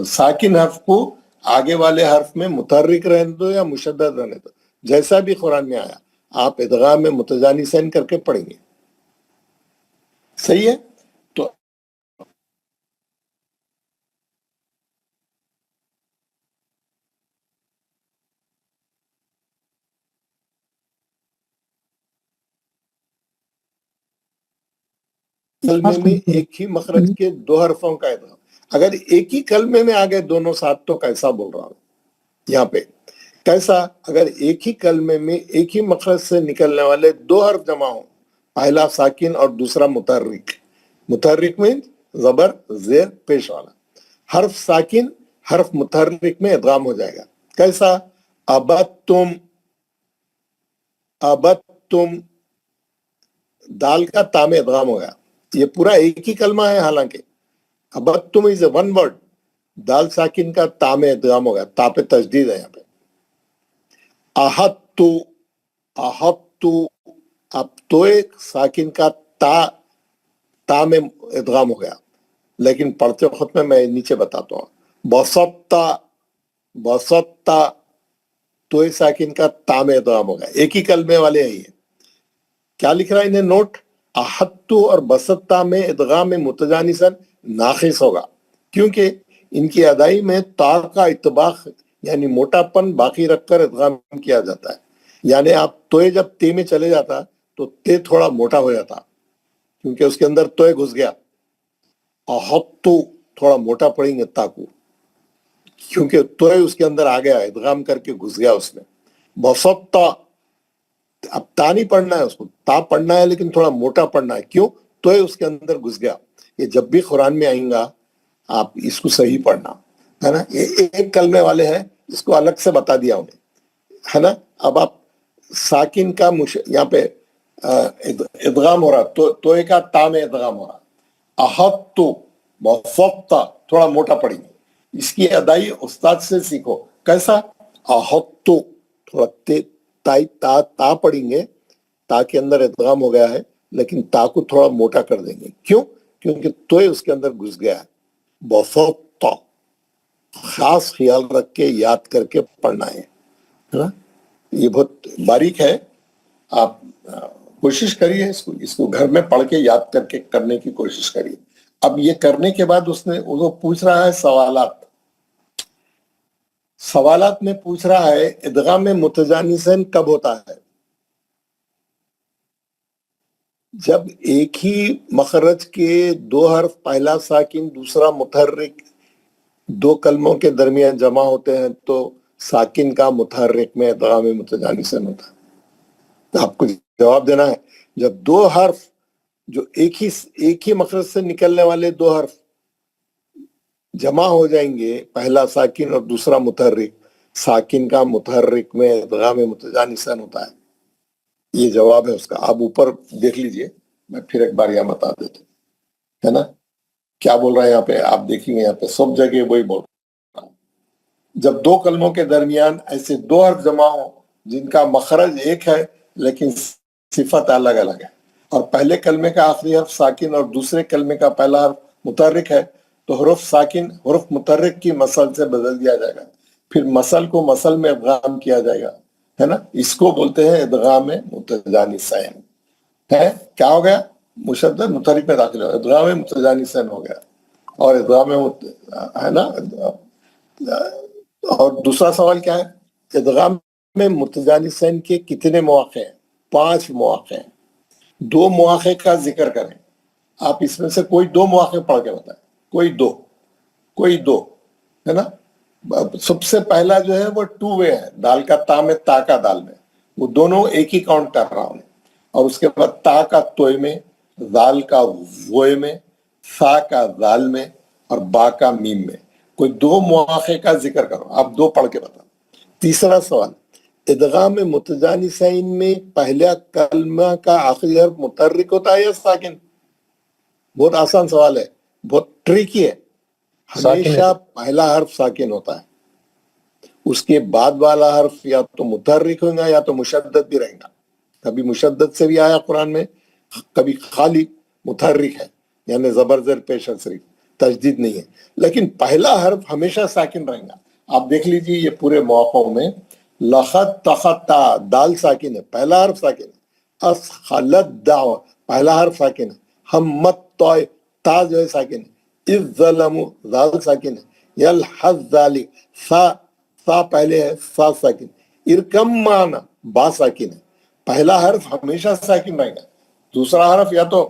ساکن حرف کو آگے والے حرف میں متحرک رہنے دو یا مشدد رہنے دو، جیسا بھی قرآن میں آیا آپ ادغام میں متجانسین کر کے پڑھیں گے. صحیح ہے؟ تو کلمے میں ایک ہی مخرج کے 2 حرفوں کا ادغام. اگر ایک ہی کلمے میں آگے دونوں ساتھ تو کیسا بول رہا ہوں یہاں پہ؟ کیسا؟ اگر ایک ہی کلمے میں ایک ہی مخرج سے نکلنے والے 2 حرف جمع ہوں، پہلا ساکن اور دوسرا متحرک. متحرک میں زبر زیر پیش والا حرف ساکن حرف متحرک میں ادغام ہو جائے گا. کیسا؟ ابتم، دال کا تا میں ادغام ہو گیا. یہ پورا ایک ہی کلمہ ہے حالانکہ ابتم از ون ورڈ، دال ساکن کا تا میں ادغام ہو گیا، تا پہ تشدید ہے یہاں پہ. احطو، اب تو ایک ساکن کا تا میں ادغام ہو گیا لیکن پڑھتے وقت میں نیچے بتاتا ہوں. بسطتا تو ایک ساکن کا تا میں ادغام ہو گیا. ایک ہی کلمے والے ہیں. یہ کیا لکھ رہا ہے انہیں نوٹ؟ احطو اور بسطتا میں ادغام متجانسن ناقص ہوگا کیونکہ ان کی ادائی میں تا کا اطباق یعنی موٹا پن باقی رکھ کر ادغام کیا جاتا ہے. یعنی آپ توئے جب تے میں چلے جاتا تو تے تھوڑا موٹا ہو جاتا کیونکہ اس کے اندر توئے گھس گیا. احطو تھوڑا موٹا پڑیں گے تا کو کیونکہ توئے اس کے اندر آ گیا، ادغام کر کے گھس گیا اس میں. بسطتا، اب تا نہیں پڑھنا ہے، اس کو تا پڑھنا ہے لیکن تھوڑا موٹا پڑھنا ہے. کیوں؟ توئے اس کے اندر گھس گیا. یہ جب بھی قرآن میں آئیں گا آپ اس کو صحیح پڑھنا ہے نا. یہ ایک کلمے والے ہیں، اس کو الگ سے بتا دیا انہیں ہے نا. اب آپ ساکن کا یہاں پہ ادغام ہو رہا توئے کا تا میں ادغام ہو رہا. احطو بسطتا تھوڑا موٹا پڑھیں گے. اس کی ادائی استاد سے سیکھو. کیسا؟ احطو تھوڑا تا پڑھیں گے، تا کے اندر ادغام ہو گیا ہے لیکن تا کو تھوڑا موٹا کر دیں گے. کیوں؟ کیونکہ توئے اس کے اندر گھس گیا ہے. بسطتا خاص خیال رکھ کے یاد کر کے پڑھنا ہے. یہ بہت باریک ہے، آپ کوشش کریے اس کو گھر میں پڑھ کے یاد کر کے کرنے کی کوشش کریے. اب یہ کرنے کے بعد وہ پوچھ رہا ہے سوالات میں پوچھ رہا ہے ادغام متجانسین کب ہوتا ہے؟ جب ایک ہی مخرج کے 2 حرف، پہلا ساکن دوسرا متحرک، 2 کلموں کے درمیان جمع ہوتے ہیں تو ساکن کا متحرک میں ادغام متجانسین ہوتا ہے. تو آپ کو جواب دینا ہے جب 2 حرف جو ایک ہی مخرج سے نکلنے والے 2 حرف جمع ہو جائیں گے، پہلا ساکن اور دوسرا متحرک، ساکن کا متحرک میں ادغام متجانسین ہوتا ہے. یہ جواب ہے اس کا. آپ اوپر دیکھ لیجئے، میں پھر ایک بار یہاں بتا دیتا ہوں ہے نا. کیا بول رہا ہے یہاں پہ؟ آپ دیکھیں گے یہاں پہ سب جگہ وہی بول رہا ہے. جب 2 کلموں کے درمیان ایسے 2 حرف جمع ہوں جن کا مخرج ایک ہے لیکن صفت الگ الگ ہے، اور پہلے کلمے کا آخری حرف ساکن اور دوسرے کلمے کا پہلا حرف متحرک ہے، تو حرف ساکن حرف متحرک کی مسل سے بدل دیا جائے گا، پھر مسل کو مسل میں ادغام کیا جائے گا، ہے نا، اس کو بولتے ہیں ادغام متجانسین۔ ہے کیا ہو گیا؟ مشدد متحرک میں داخل ہو گیا، ادغام متجانسین ہو گیا، اور ادغام ہے نا۔ اور دوسرا سوال کیا ہے؟ ادغام میں متجانسین کے کتنے مواقع ہیں؟ 5 مواقع ہیں۔ 2 مواقع کا ذکر کریں، آپ اس میں سے کوئی 2 مواقع پڑھ کے بتائیں، کوئی دو، ہے نا۔ سب سے پہلا جو ہے وہ 2 وے ہے، دال کا تا میں تا کا دال میں، وہ دونوں ایک ہی کاؤنٹ کر رہا ہوں، اور اس کے بعد تا کا توئے میں، دال کا ووئے میں، سا کا دال میں، اور با کا میم میں، کوئی 2 مواقع کا ذکر کرو، آپ 2 پڑھ کے بتاؤ۔ تیسرا سوال، ادغام متجانسین میں پہلا کلمہ کا آخری حرف متحرک ہوتا ہے یا ساکن؟ بہت آسان سوال ہے، بہت ٹریکی ہے۔ ہمیشہ پہلا حرف ساکن ہوتا ہے، اس کے بعد والا حرف یا تو متحرک ہوگا یا تو مشدد بھی رہے گا۔ کبھی مشدد سے بھی آیا قرآن میں، کبھی خالی متحرک ہے، یعنی زبر زیر پیش صرف، تشدید نہیں ہے، لیکن پہلا حرف ہمیشہ ساکن رہے گا۔ آپ دیکھ لیجیے یہ پورے مواقعوں میں، لخت تختا دال ساکن ہے، پہلا حرف ساکن ہے، اسخلت دعو پہلا حرف ساکن ہے، ہمت طوئے تا جو ہے ساکن ہے، اذ ظلموا ذال ساکن ہے، یلحظ ذالک سا پہلے ہے، سا ساکن، ارکم مانا با ساکن ہے۔ پہلا حرف ہمیشہ ساکن رہے گا، دوسرا حرف یا تو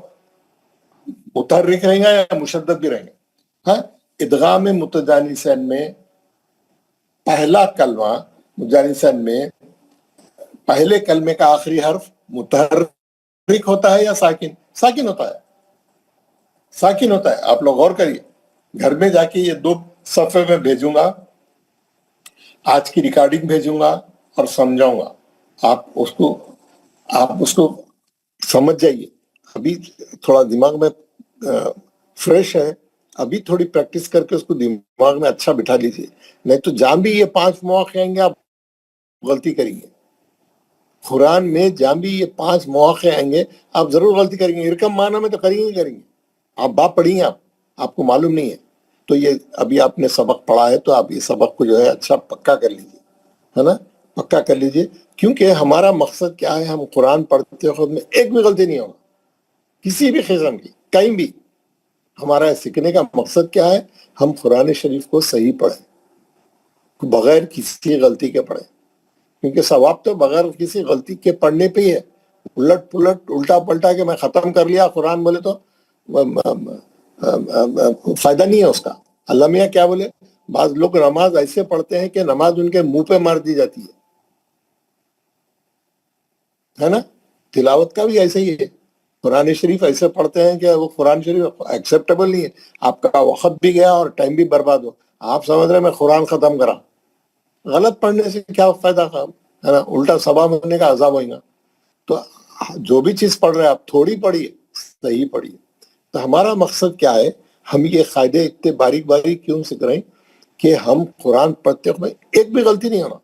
متحرک رہے گا یا مشدد بھی رہے گا۔ ہاں، ادغام متجانسین میں پہلا کلمہ متجانسین میں پہلے کلمے کا آخری حرف متحرک ہوتا ہے یا ساکن؟ ساکن ہوتا ہے، ساکن ہوتا ہے۔ آپ لوگ غور کریے، گھر میں جا کے یہ 2 صفحے میں بھیجوں گا، آج کی ریکارڈنگ بھیجوں گا اور سمجھاؤں گا، آپ اس کو سمجھ جائیے۔ ابھی تھوڑا دماغ میں فریش ہے، ابھی تھوڑی پریکٹس کر کے اس کو دماغ میں اچھا بٹھا لیجیے، نہیں تو جہاں بھی یہ 5 مواقع آئیں گے آپ غلطی کریں گے۔ قرآن میں جہاں بھی یہ 5 مواقع آئیں گے آپ ضرور غلطی کریں گے، ارکم معنی میں تو کریں گے، آپ باپ پڑھیں گے، آپ کو معلوم نہیں ہے، تو یہ ابھی آپ نے سبق پڑھا ہے تو آپ یہ سبق کو جو ہے اچھا پکا کر لیجیے، ہے نا، پکا کر لیجیے، کیونکہ ہمارا مقصد کیا ہے، ہم قرآن پڑھتے وقت میں ایک بھی غلطی نہیں ہوگا، کسی بھی قسم کی، کہیں بھی۔ ہمارا سیکھنے کا مقصد کیا ہے، ہم قرآن شریف کو صحیح پڑھیں، بغیر کسی غلطی کے پڑھیں، کیونکہ ثواب تو بغیر کسی غلطی کے پڑھنے پہ ہی ہے۔ الٹ پلٹ الٹا پلٹا کے میں ختم کر لیا قرآن بولے تو فائدہ نہیں ہے اس کا۔ اللہ میاں کیا بولے، بعض لوگ نماز ایسے پڑھتے ہیں کہ نماز ان کے منہ پہ مار دی جاتی ہے نا، تلاوت کا بھی ایسے ہی ہے، قرآن شریف ایسے پڑھتے ہیں کہ وہ قرآن شریف ایکسیپٹیبل نہیں ہے، آپ کا وقت بھی گیا اور ٹائم بھی برباد ہو، آپ سمجھ رہے ہیں میں قرآن ختم کرا، غلط پڑھنے سے کیا فائدہ ہے نا، الٹا ثواب ہونے کا عذاب ہوئے گا۔ تو جو بھی چیز پڑھ رہے ہیں آپ تھوڑی پڑھیے، صحیح پڑھیے۔ تو ہمارا مقصد کیا ہے، ہم یہ قاعدے اتنے باریک باریک کیوں سیکھ رہے ہیں کہ ہم قرآن پڑھتے وقت ایک بھی غلطی نہیں ہونا،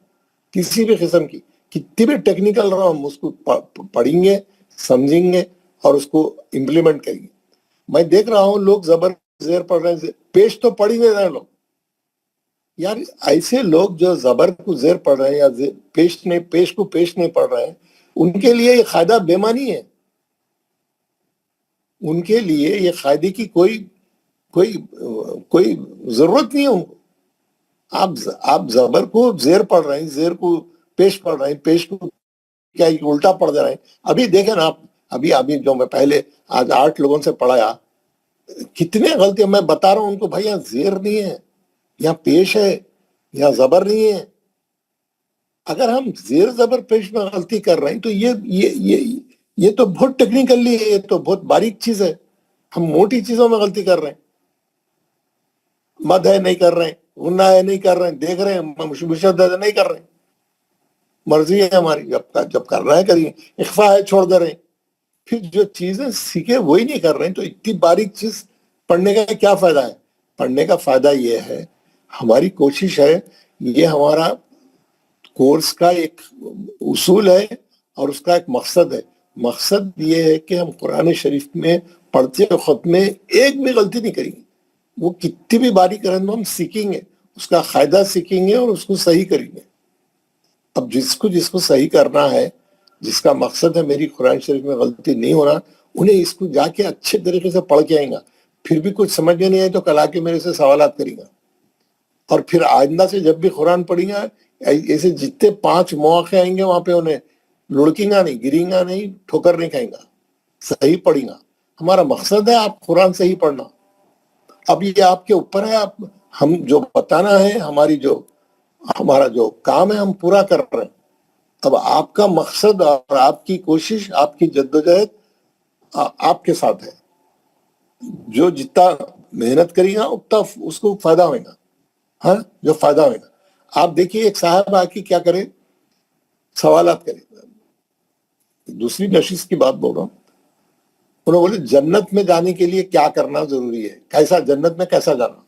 کسی بھی قسم کی، کتنی بھی ٹیکنیکل رہو، ہم اس کو پڑھیں گے، سمجھیں گے اور اس کو امپلیمنٹ کریں گے۔ میں دیکھ رہا ہوں لوگ زبر زیر پڑھ رہے ہیں، پیش تو پڑھ ہی نہیں رہے لوگ، یار ایسے لوگ جو زبر کو زیر پڑھ رہے ہیں یا پیش کو پیش نہیں پڑھ رہے ہیں، ان کے لیے یہ قاعدہ بے معنی ہے، ان کے لیے یہ قاعدے کی کوئی ضرورت نہیں ہے ان کو۔ آپ زبر کو زیر پڑھ رہے ہیں، زیر کو پیش پڑھ رہے ہیں، پیش کو کیا الٹا پڑھ دے رہے ہیں۔ ابھی دیکھیں نا آپ، ابھی جو میں پہلے آج 8 لوگوں سے پڑھایا، کتنے غلطی میں بتا رہا ہوں ان کو، بھائی یہاں زیر نہیں ہے، یہاں پیش ہے، یہاں زبر نہیں ہے۔ اگر ہم زیر زبر پیش میں غلطی کر رہے ہیں تو یہ تو بہت ٹیکنیکلی ہے، یہ تو بہت باریک چیز ہے، ہم موٹی چیزوں میں غلطی کر رہے ہیں، مد ہے نہیں کر رہے ہیں، غنہ ہے نہیں کر رہے ہیں، دیکھ رہے ہیں مشدد ہے نہیں کر رہے ہیں، مرضی ہے ہماری، جب کر رہے ہیں کریے، اخفا ہے چھوڑ دے رہے ہیں، پھر جو چیزیں سیکھے وہی نہیں کر رہے ہیں، تو اتنی باریک چیز پڑھنے کا کیا فائدہ ہے؟ پڑھنے کا فائدہ یہ ہے، ہماری کوشش ہے یہ ہمارا کورس کا ایک اصول ہے اور اس کا ایک مقصد ہے. مقصد یہ ہے کہ ہم قرآن شریف میں پڑھتے وقت میں ایک بھی غلطی نہیں کریں گے. وہ کتنی بھی باری کریں تو ہم سیکھیں گے, اس کا قاعدہ سیکھیں گے اور اس کو صحیح کریں گے. اب جس کو صحیح کرنا ہے, جس کا مقصد ہے میری قرآن شریف میں غلطی نہیں ہونا, انہیں اس کو جا کے اچھے طریقے سے پڑھ کے آئیں گا. پھر بھی کچھ سمجھ میں نہیں آئے تو کل آ کے میرے سے سوالات کریں گا. اور پھر آئندہ سے جب بھی قرآن پڑھیں گا, ایسے جتنے 5 مواقع آئیں گے وہاں پہ انہیں لڑکیں گا نہیں, گریں گا نہیں, ٹھوکر نہیں کھائیں گا, صحیح پڑھیں گا. ہمارا مقصد ہے آپ قرآن صحیح پڑھنا. اب یہ آپ کے اوپر ہے, آپ ہم جو بتانا ہے, ہمارا جو کام ہے ہم پورا کر رہے ہیں. اب آپ کا مقصد اور آپ کی کوشش, آپ کی جدوجہد آپ کے ساتھ ہے. جو جتنا محنت کرے گا اتنا اس کو فائدہ ہوئے گا. ہاں, جو فائدہ ہوئے گا. آپ دیکھیے ایک صاحب آ کے کیا کرے, سوالات کرے. دوسری نشست کی بات بول رہا ہوں. انہوں نے بولے جنت میں جانے کے لیے کیا کرنا ضروری ہے, کیسا جنت میں کیسا جانا,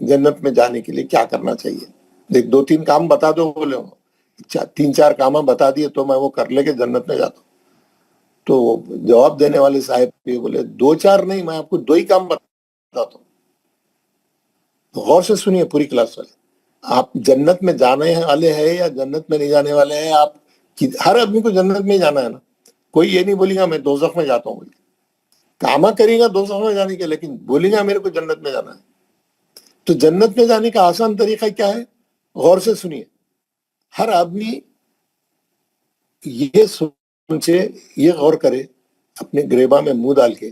جنت میں جانے کے لیے کیا کرنا چاہیے. دیکھ 2-3 کام بتا دو بولے, 3-4 کام بتا دیے تو میں وہ کر لے کے جنت میں جاتا ہوں. تو جواب دینے والے صاحب یہ بولے 2-4 نہیں, میں آپ کو 2 ہی کام بتاتا ہوں. تو غور سے سنیے پوری کلاس والے. آپ جنت میں جانے والے ہیں یا جنت میں نہیں جانے والے ہیں, آپ ہر آدمی کو جنت میں جانا ہے نا. کوئی یہ نہیں بولے گا میں دوزخ میں جاتا ہوں, کاما کرے گا دوزخ میں جانے کے, لیکن بولے گا میرے کو جنت میں جانا ہے. تو جنت میں جانے کا آسان طریقہ کیا ہے, غور سے سنیے. ہر آدمی یہ سوچے, یہ غور کرے, اپنے گریباں میں منہ ڈال کے,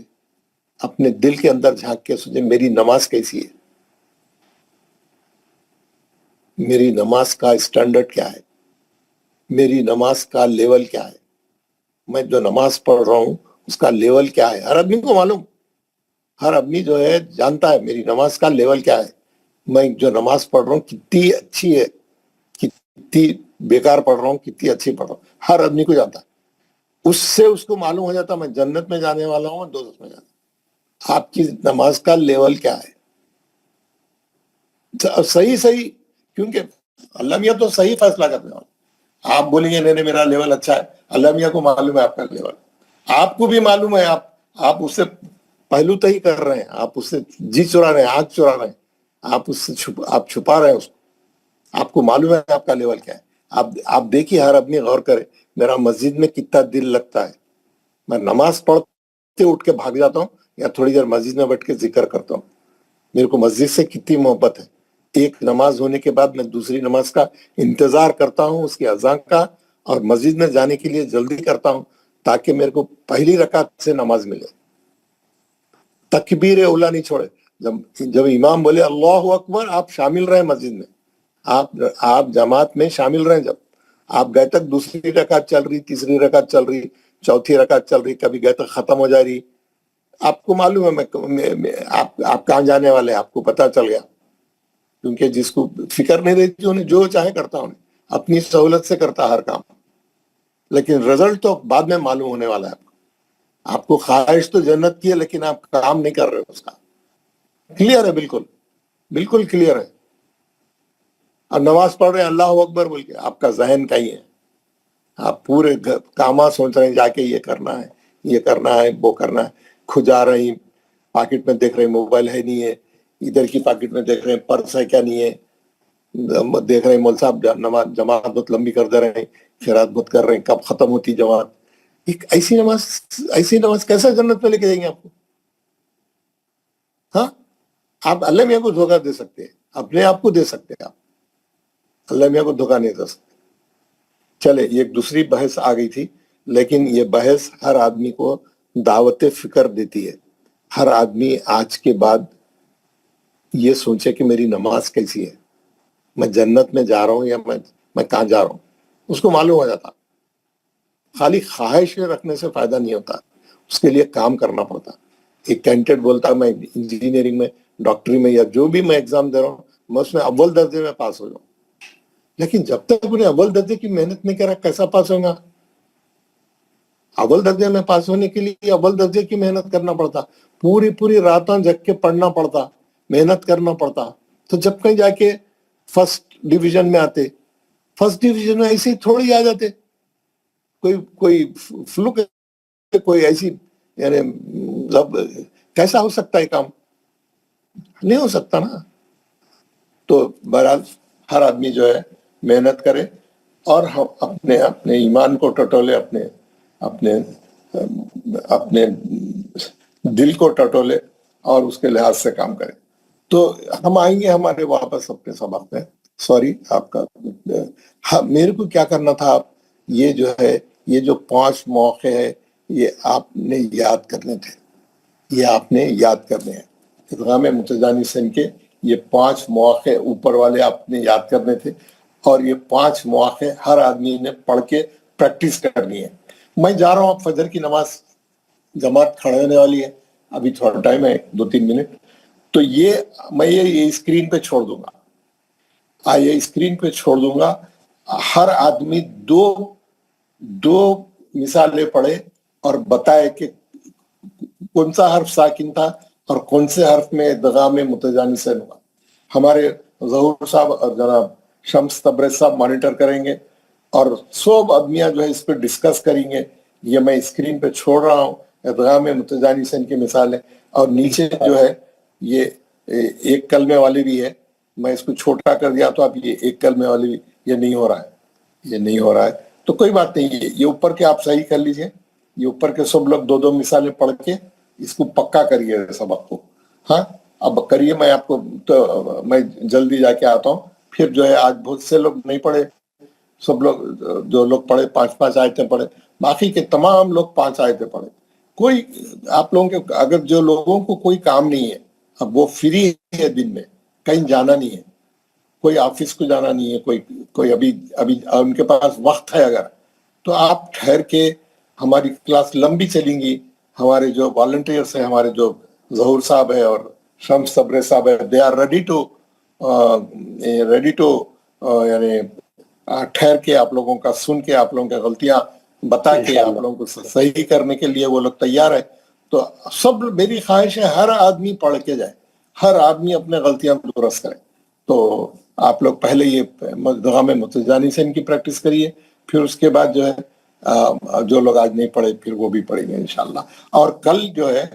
اپنے دل کے اندر جھانک کے سوچے میری نماز کیسی ہے, میری نماز کا اسٹینڈرڈ کیا ہے, میری نماز کا لیول کیا ہے, میں جو نماز پڑھ رہا ہوں اس کا لیول کیا ہے. ہر آدمی کو معلوم, ہر آدمی جو ہے جانتا ہے میری نماز کا لیول کیا ہے. میں جو نماز پڑھ رہا ہوں کتنی اچھی ہے, کتنی بیکار پڑھ رہا ہوں, کتنی اچھی پڑھ رہا ہوں, ہر آدمی کو جانتا ہے. اس سے اس کو معلوم ہو جاتا میں جنت میں جانے والا ہوں, دوزخ میں جانا. آپ کی نماز کا لیول کیا ہے, صحیح, کیونکہ اللہ میاں تو صحیح فیصلہ کرنے والا. آپ بولیں گے نہیں میرا لیول اچھا ہے, اللہ میاں کو معلوم ہے آپ کا لیول, آپ کو بھی معلوم ہے. آپ اس سے پہلو تہی کر رہے ہیں, آپ اس سے جی چرا رہے ہیں, آنکھ چرا رہے ہیں, آپ اس سے آپ چھپا رہے ہیں اس کو. آپ کو معلوم ہے آپ کا لیول کیا ہے. آپ دیکھیے, ہر آدمی غور کرے, میرا مسجد میں کتنا دل لگتا ہے. میں نماز پڑھتے اٹھ کے بھاگ جاتا ہوں یا تھوڑی دیر مسجد میں بیٹھ کے ذکر کرتا ہوں. میرے کو مسجد سے کتنی محبت ہے. ایک نماز ہونے کے بعد میں دوسری نماز کا انتظار کرتا ہوں, اس کی اذان کا, اور مسجد میں جانے کے لیے جلدی کرتا ہوں تاکہ میرے کو پہلی رکعت سے نماز ملے. تکبیر اولا نہیں چھوڑے. جب امام بولے اللہ اکبر, آپ شامل رہے مسجد میں, آپ جماعت میں شامل رہے. جب آپ گئے تک دوسری رکعت چل رہی, تیسری رکعت چل رہی, چوتھی رکعت چل رہی, کبھی گئے تک ختم ہو جا رہی. آپ کو معلوم ہے آپ کہاں جانے والے, آپ کو پتا چل گیا. کیونکہ جس کو فکر نہیں رہتی انہیں جو چاہے کرتا, انہیں اپنی سہولت سے کرتا ہر کام, لیکن رزلٹ تو بعد میں معلوم ہونے والا ہے. آپ کو خواہش تو جنت کی ہے لیکن آپ کام نہیں کر رہے اس کا. کلیئر ہے, بالکل کلیئر ہے. اور نماز پڑھ رہے ہیں اللہ اکبر بول کے, آپ کا ذہن کہیں ہے, آپ پورے کامات سوچ رہے ہیں جا کے یہ کرنا ہے, یہ کرنا ہے, وہ کرنا ہے. کھجا رہے ہیں, پاکٹ میں دیکھ رہے ہیں موبائل ہے نہیں ہے, ادھر کی پاکٹ میں دیکھ رہے ہیں پرس ہے کیا نہیں ہے, دیکھ رہے ہیں مول صاحب جماعت بہت لمبی کر دے رہے ہیں, خیرات بہت کر رہے ہیں, کب ختم ہوتی جماعت. ایسی نماز کیسا جنت میں لے کے جائیں گے آپ کو. ہاں, آپ اللہ میاں کو دھوکہ دے سکتے ہیں, اپنے آپ کو دے سکتے ہیں, آپ اللہ میاں کو دھوکہ نہیں دے سکتے. چلے, یہ ایک دوسری بحث آ گئی تھی, لیکن یہ بحث ہر آدمی کو دعوت فکر دیتی ہے. ہر آدمی آج کے بعد یہ سوچے کہ میری نماز کیسی ہے, میں جنت میں جا رہا ہوں یا میں کہاں جا رہا ہوں. اس کو معلوم ہو جاتا. خالی خواہش رکھنے سے فائدہ نہیں ہوتا, اس کے لیے کام کرنا پڑتا. ایک کینڈیڈیٹ بولتا میں انجینئرنگ میں, ڈاکٹری میں, یا جو بھی میں ایگزام دے رہا ہوں, میں اس میں اول درجے میں پاس ہو جاؤں, لیکن جب تک انہیں اول درجے کی محنت نہیں کرا کیسا پاس ہوگا. اول درجے میں پاس ہونے کے لیے اول درجے کی محنت کرنا پڑتا, پوری راتاں جگ کے پڑھنا پڑتا, محنت کرنا پڑتا. تو جب کہیں جا کے فرسٹ ڈویژن میں آتے فرسٹ ڈویژن میں ایسے ہی تھوڑی آ جاتے, کوئی فلوک, کوئی ایسی, یعنی کیسا ہو سکتا ہے کام؟ نہیں ہو سکتا نا. تو بہرحال ہر آدمی جو ہے محنت کرے اور ہم اپنے ایمان کو ٹٹولے, اپنے دل کو ٹٹولے اور اس کے لحاظ سے کام کرے. تو ہم آئیں گے ہمارے واپس اپنے سبق میں. سوری آپ کا, میرے کو کیا کرنا تھا, آپ یہ جو ہے یہ جو 5 مواقع ہے یہ آپ نے یاد کرنے تھے, یہ آپ نے یاد کرنے ہیں. ادغام متجانسین کے یہ 5 مواقع اوپر والے آپ نے یاد کرنے تھے, اور یہ 5 مواقع ہر آدمی نے پڑھ کے پریکٹس کرنی ہے. میں جا رہا ہوں, اب فجر کی نماز جماعت کھڑے ہونے والی ہے, ابھی تھوڑا ٹائم ہے 2-3 منٹ. تو یہ میں یہ اسکرین پہ چھوڑ دوں گا, یہ اسکرین پہ چھوڑ دوں گا. ہر آدمی دو مثالیں پڑھے اور بتائے کہ کون سا حرف ساکن تھا اور کون سے حرف میں ادغام متجانسین ہوا. ہمارے ظہور صاحب اور جناب شمس تبریز صاحب مانیٹر کریں گے, اور سب آدمیاں جو ہے اس پہ ڈسکس کریں گے. یہ میں اسکرین پہ چھوڑ رہا ہوں ادغام متجانسین کی مثالیں, اور نیچے جو ہے یہ ایک کلمے والی بھی ہے. میں اس کو چھوٹا کر دیا تو اب یہ ایک کلمے والی بھی, یہ نہیں ہو رہا ہے, تو کوئی بات نہیں. یہ اوپر کے آپ صحیح کر لیجئے, یہ اوپر کے سب لوگ 2 مثالیں پڑھ کے اس کو پکا کریے سبق کو. ہاں اب کریے, میں آپ کو تو میں جلدی جا کے آتا ہوں. پھر جو ہے آج بہت سے لوگ نہیں پڑھے, سب لوگ جو لوگ پڑھے 5 آیتیں پڑھے, باقی کے تمام لوگ 5 آیتیں پڑھے. کوئی آپ لوگوں کے, اگر جو لوگوں کو کوئی کام نہیں ہے, اب وہ فری ہے, دن میں کہیں جانا نہیں ہے, کوئی آفس کو جانا نہیں ہے, کوئی ابھی ان کے پاس وقت ہے اگر, تو آپ ٹھہر کے, ہماری کلاس لمبی چلیں گی. ہمارے جو والنٹیئرس ہیں, ہمارے جو ظہور صاحب ہے اور شمس تبریز صاحب ہے, دے آر ریڈی ٹو یعنی ٹھہر کے آپ لوگوں کا سن کے, آپ لوگوں کی غلطیاں بتا کے آپ لوگوں کو صحیح کرنے کے لیے وہ لوگ تیار ہے. تو سب میری خواہش ہے ہر آدمی پڑھ کے جائے, ہر آدمی اپنے غلطیاں درست کرے. تو آپ لوگ پہلے یہ ادغام متجانسین کی پریکٹس کریے, پھر اس کے بعد جو ہے جو لوگ آج نہیں پڑھے پھر وہ بھی پڑھیں گے انشاءاللہ. اور کل جو ہے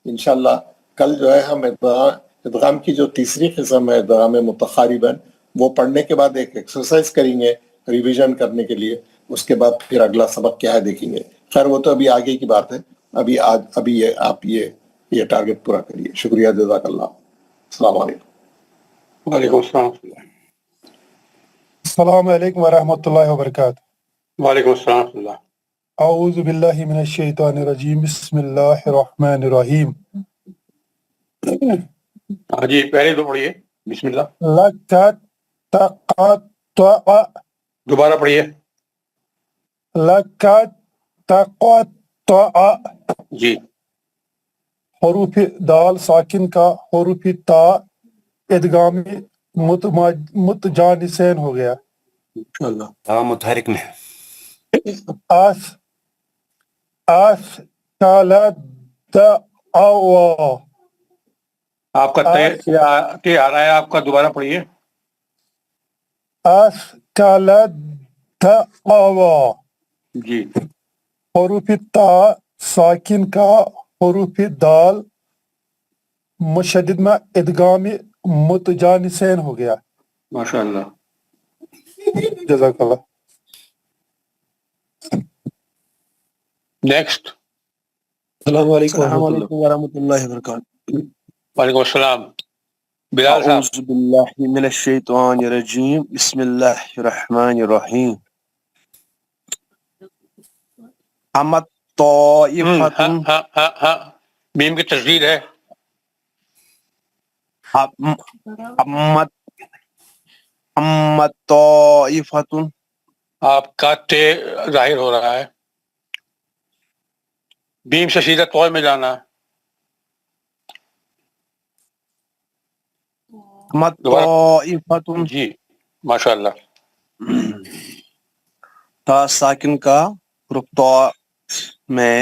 انشاءاللہ, کل جو ہے ہم ادغام کی جو تیسری قسم ہے ادغام متقارباً, وہ پڑھنے کے بعد ایک ایکسرسائز کریں گے ریویژن کرنے کے لیے. اس کے بعد پھر اگلا سبق کیا ہے دیکھیں گے. خیر وہ تو ابھی آگے کی بات ہے, ابھی آپ یہ ٹارگٹ پورا کریے. شکریہ, جزاک اللہ. السلام علیکم. وعلیکم السلام. السلام علیکم ورحمۃ اللہ وبرکاتہ. وعلیکم السلام. اعوذ باللہ من الشیطان الرجیم, بسم اللہ الرحمن الرحیم. ہاں جی, پہلے تو پڑھیے بسم اللہ. لقد تقطع, دوبارہ پڑھیے. لقد تقطع, جی. حروف دال ساکن کا حروف تا ادغام متجانسین ہو گیا. انشاءاللہ. متحرک میں آپ کا تے آ رہا ہے, آپ کا دوبارہ پڑھیے. جی. حروف تا ساکن کا حروف دال مشدد میں ادغام متجانسین ہو گیا. ماشاءاللہ. جزاک اللہ. نیکسٹ. السلام علیکم ورحمۃ اللہ وبرکاتہ. وعلیکم السلام. بلال صاحب. اعوذ باللہ من الشیطان الرجیم, بسم اللہ الرحمن الرحیم. احمد طائفۃ, میم کی تشدید ہے. احمد طائفۃ, آپ کا تے ظاہر ہو رہا ہے, بیم سے سیدھا طوع میں جانا ہے. احمد طائفۃ. جی ماشاءاللہ. تا ساکن کا حروف طا میں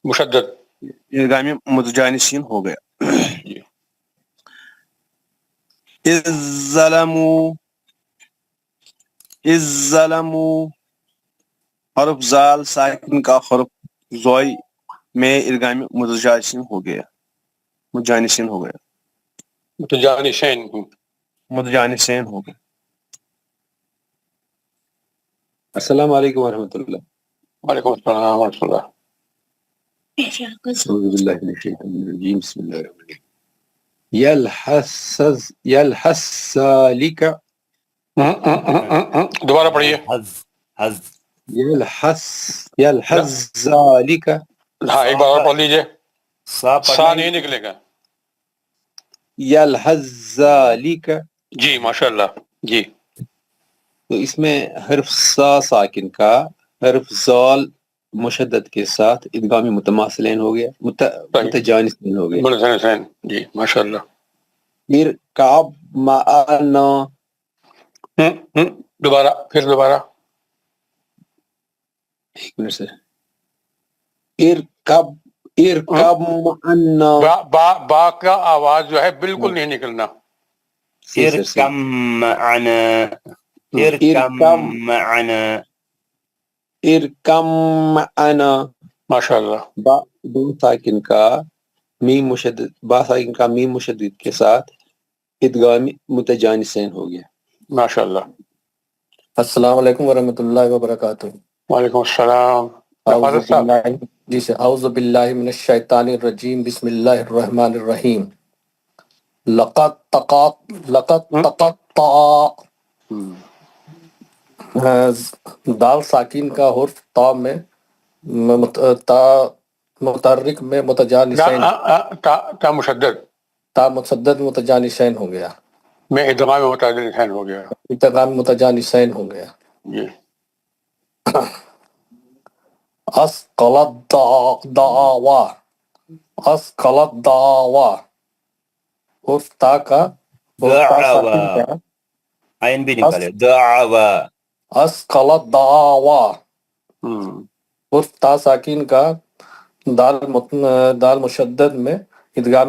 مشدد ادغام متجانسین ہو گیا. اذ الظلمو حرف زال ساکن کا حرف زوئی میں ادغام متجانسین ہو گیا، متجانسین ہو گیا، متجانسین ہو گیا۔ السلام علیکم ورحمۃ اللہ۔ وعلیکم السلام ورحمۃ اللہ۔ اعوذ باللہ من الشیطان الرجیم، بسم اللہ الرحمن الرحیم۔ یلحس ذالک، دوبارہ پڑھیے۔ یلحس ذالک، ہاں ایک بار اور پڑھ لیجیے، سا نہیں نکلے گا۔ یلحس ذالک، جی ماشاء اللہ جی۔ تو اس میں حرف سا ساکن کا حرف زال مشدد کے ساتھ ادغام متماثلین ہو گیا، متجانسین ہو گیا۔ متجانسین جی ماشاء اللہ۔ پھر کعب معنا، دوبارہ پھر دوبارہ ایک منٹ سے، ارکب معنا، با کا آواز جو ہے بالکل نہیں نکلنا۔ ارکب معنا، ارکم معنا، ماشاء اللہ۔ با ساکن کا میم مشدد، با ساکن کا میم مشدد کے ساتھ ادغام متجانسین ہو گیا۔ ماشاء اللہ۔ السلام علیکم ورحمۃ اللہ وبرکاتہ۔ وعلیکم السلام۔ جی سے اعوذ باللہ من الشیطان الرجیم، بسم اللہ الرحمن الرحیم۔ لقد تقطع، دال ساکین کا حرف تا میں متحرک میں متجانسین، تا مشدد تا مشدد متجانسین ہو گیا، میں ادغام متجانسین ہو گیا، ادغام متجانسین ہو گیا۔ جی۔ اسقلت دعوا، اسقلت دعوا، حرف تا کا عین بھی نکالے، دعوا، اسقلت دعوا، حرف تا ساکین کا دال مشدد میں ادغام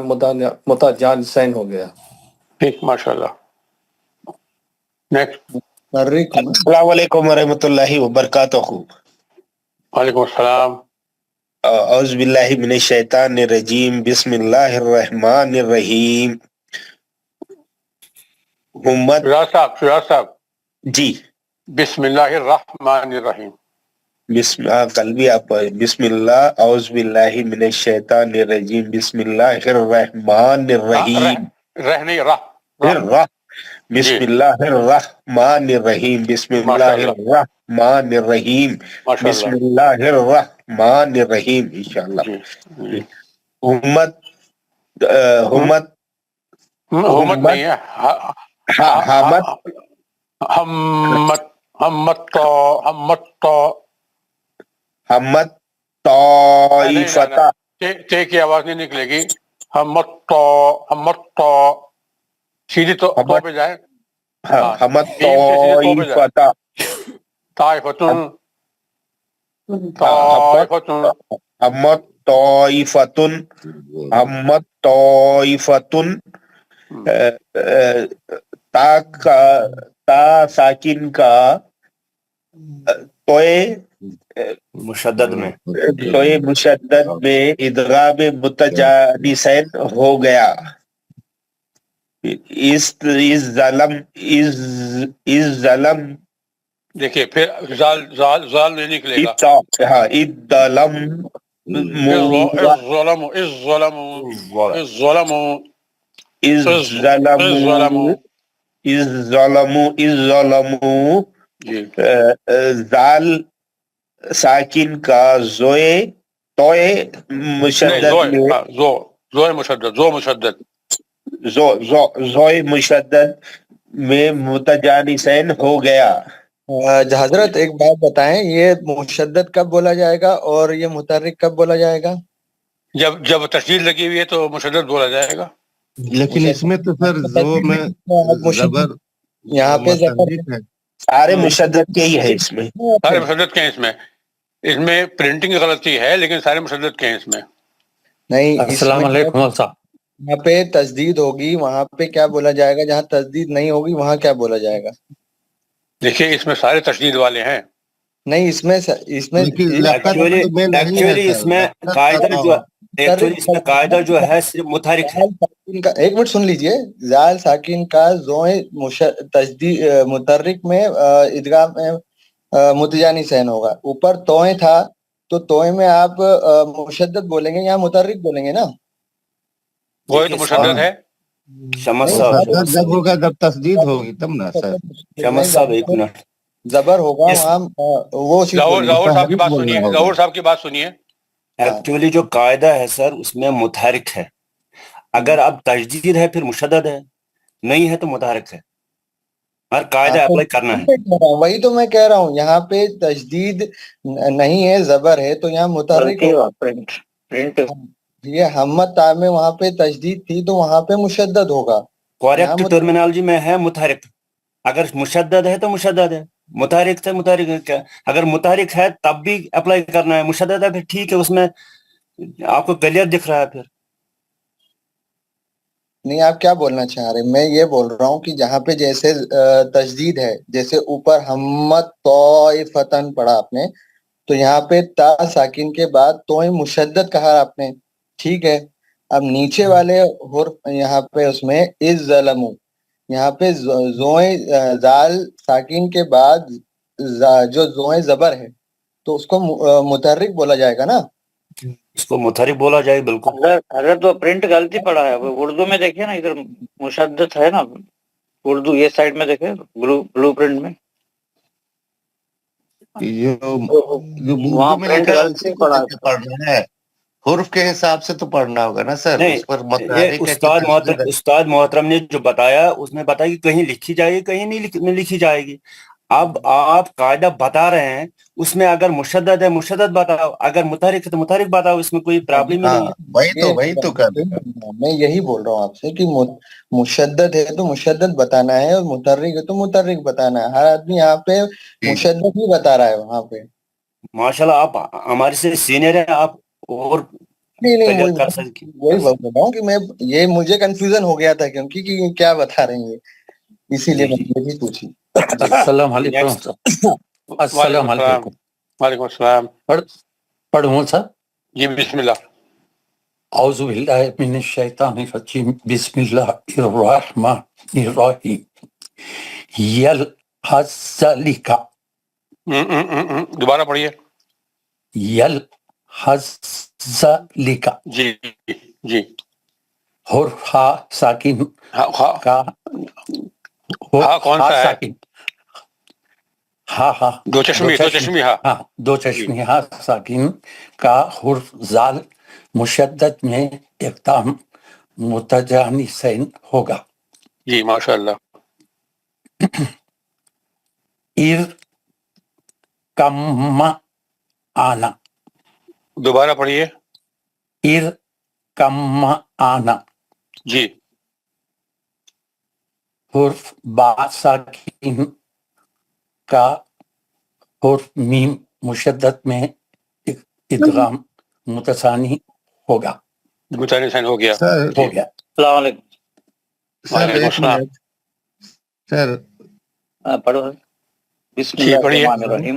متجانسین ہو گیا۔ ٹھیک ماشاء اللہ۔ نیکسٹ۔ السلام علیکم ورحمۃ اللہ وبرکاتہ۔ وعلیکم السلام۔ اعوذ باللہ من الشیطان الرجیم، بسم اللہ الرحمن الرحیم۔ فراز صاحب جی، بسم اللہ الرحمن الرحیم۔ قلبی آپ بسم اللہ، اعوذ باللہ من الشیطان الرجیم، بسم اللہ الرحمن الرحیم، رہ نہیں راہ، بسم اللہ الرحمن الرحیم، بسم اللہ الرحمن الرحیم، بسم اللہ الرحمن الرحیم، انشاءاللہ۔ امت نہیں ہے، ہمت طائفتہ، تے کی آواز نہیں نکلے گی، ہمت سیدھی تو پہ جائے، ہمت طائفتہ، طائفتن، ہمت طائفتن، ہمت طائفتن، تا ساکن کا توئے مشدد میں ادغام متجانسین ہو گیا۔ اس ظلم، دیکھیے پھر زال نہیں نکلے گا، ہاں، ظلموا، زال ساکن کا زوئے توئے مشدد، زوئے مشدد میں متجانسین ہو گیا۔ حضرت ایک بات بتائیں، یہ مشدد کب بولا جائے گا اور یہ متحرک کب بولا جائے گا؟ جب تشدید لگی ہوئی ہے تو مشدد بولا جائے گا، لیکن اس میں تو پھر زو میں زبر، یہاں پہ زبر سارے مشدد کے ہی ہے، اس میں سارے مشدد کے ہیں، اس میں پرنٹنگ غلطی ہے لیکن سارے مشدد کے ہیں اس میں۔ نہیں، السلام علیکم صاحب، یہاں پہ تشدید ہوگی، وہاں پہ کیا بولا جائے گا؟ جہاں تشدید نہیں ہوگی وہاں کیا بولا جائے گا؟ دیکھیے اس میں سارے تشدید والے ہیں. نہیں اس میں ایکچولی اس میں قاعدہ جو قاعدہ جو ہے صرف متحرک ہے. ایک منٹ سن لیجئے. زال ساکن کا زوئیں تشدید متحرک میں ادغام میں متجانی سین ہوگا. اوپر توئیں تھا تو توئیں میں آپ مشدد بولیں گے یا متحرک بولیں گے نا؟ وہی تو مشدد ہے. شمس صاحب جب ہوگا جب تسدید ہوگی تب نا سر. شمس صاحب ایک منٹ. زبر ہوگا وہاں وہ ظہور صاحب کی بات سنیے. ظہور صاحب کی بات سنیے. ایکچولی جو قاعدہ ہے سر اس میں متحرک ہے. اگر اب تجدید ہے پھر مشدد ہے, نہیں ہے تو متحرک ہے. ہر قاعدہ اپلائی کرنا ہے. وہی تو میں کہہ رہا ہوں, یہاں پہ تجدید نہیں ہے, زبر ہے, تو یہاں متحرک یہ حمد تا میں وہاں پہ تجدید تھی تو وہاں پہ مشدد ہوگا. کریکٹ ٹرمینالوجی میں ہے متحرک. اگر مشدد ہے تو مشدد ہے, متحرک سے متحرک. اگر متحرک ہے تب بھی اپلائی کرنا ہے, مشدد ہے پھر ٹھیک ہے, اس میں آپ کو کلیئر دکھ رہا ہے. پھر نہیں آپ کیا بولنا چاہ رہے ہیں؟ میں یہ بول رہا ہوں کہ جہاں پہ جیسے تجدید ہے, جیسے اوپر حمد طائفتن پڑھا آپ نے, تو یہاں پہ تا ساکن کے بعد توئیں مشدد کہا آپ نے, ٹھیک ہے. اب نیچے والے حرف یہاں پہ اس میں از ظلمو, یہاں پہ زوئیں زال ساکن کے بعد جو زوئیں زبر ہے تو اس کو متحرک بولا جائے گا نا, اس کو متحرک بولا جائے. بالکل. اگر تو پرنٹ غلطی پڑا ہے, اردو میں دیکھیے نا, ادھر مشدد ہے نا اردو, یہ سائڈ میں دیکھیں بلو پرنٹ میں وہاں پرنٹ غلطی پڑھا ہے. حرف کے حساب سے تو پڑھنا ہوگا نا سر. اس پر یہ استاد محترم نے جو بتایا اس میں بتایا کہ کہیں لکھی جائے گی کہیں نہیں لکھی جائے گی. اب آپ قاعدہ بتا رہے ہیں, اس میں اگر مشدد ہے مشدد بتاؤ, اگر متحرک ہے تو متحرک بتاؤ, اس میں کوئی پرابلم ہی نہیں ہے. وہی تو میں یہی بول رہا ہوں آپ سے کہ مشدد ہے تو مشدد بتانا ہے اور متحرک ہے تو متحرک بتانا ہے. ہر آدمی یہاں پہ مشدد ہی بتا رہا ہے وہاں پہ. ماشاءاللہ آپ ہمارے سے سینئر ہیں, آپ اور نہیں وہی بول رہا ہوں کہ میں یہ مجھے کنفیوژن ہو گیا تھا کیونکہ کہ کیا بتا رہے ہیں, اسی لیے میں یہ بھی پوچھی. السلام علیکم. السلام علیکم. وعلیکم السلام. پڑھوں سر؟ جی بسم اللہ. اعوذ باللہ من الشیطان الرجیم, بسم اللہ الرحمن الرحیم. یلحظ دوبارہ پڑھیے. یلحظ لکا. جی جی. حرف ہا ساکن کا کون سا ہے؟ ساکن ہاں دو چشمی ہاں, دو چشمی ہاں ساکن کا حرف زال مشدد میں اقدام متجانسین ہوگا. جی ماشاء اللہ. کم آنا. دوبارہ پڑھیے. کم آنا. جی. حرف با ساکن کا حرف میم مشدد میں ادغام متثانی ہوگا. متثانی ہو گیا. السلام علیکم. سر ایک منٹ سر پڑھو. بسم اللہ الرحمن الرحیم.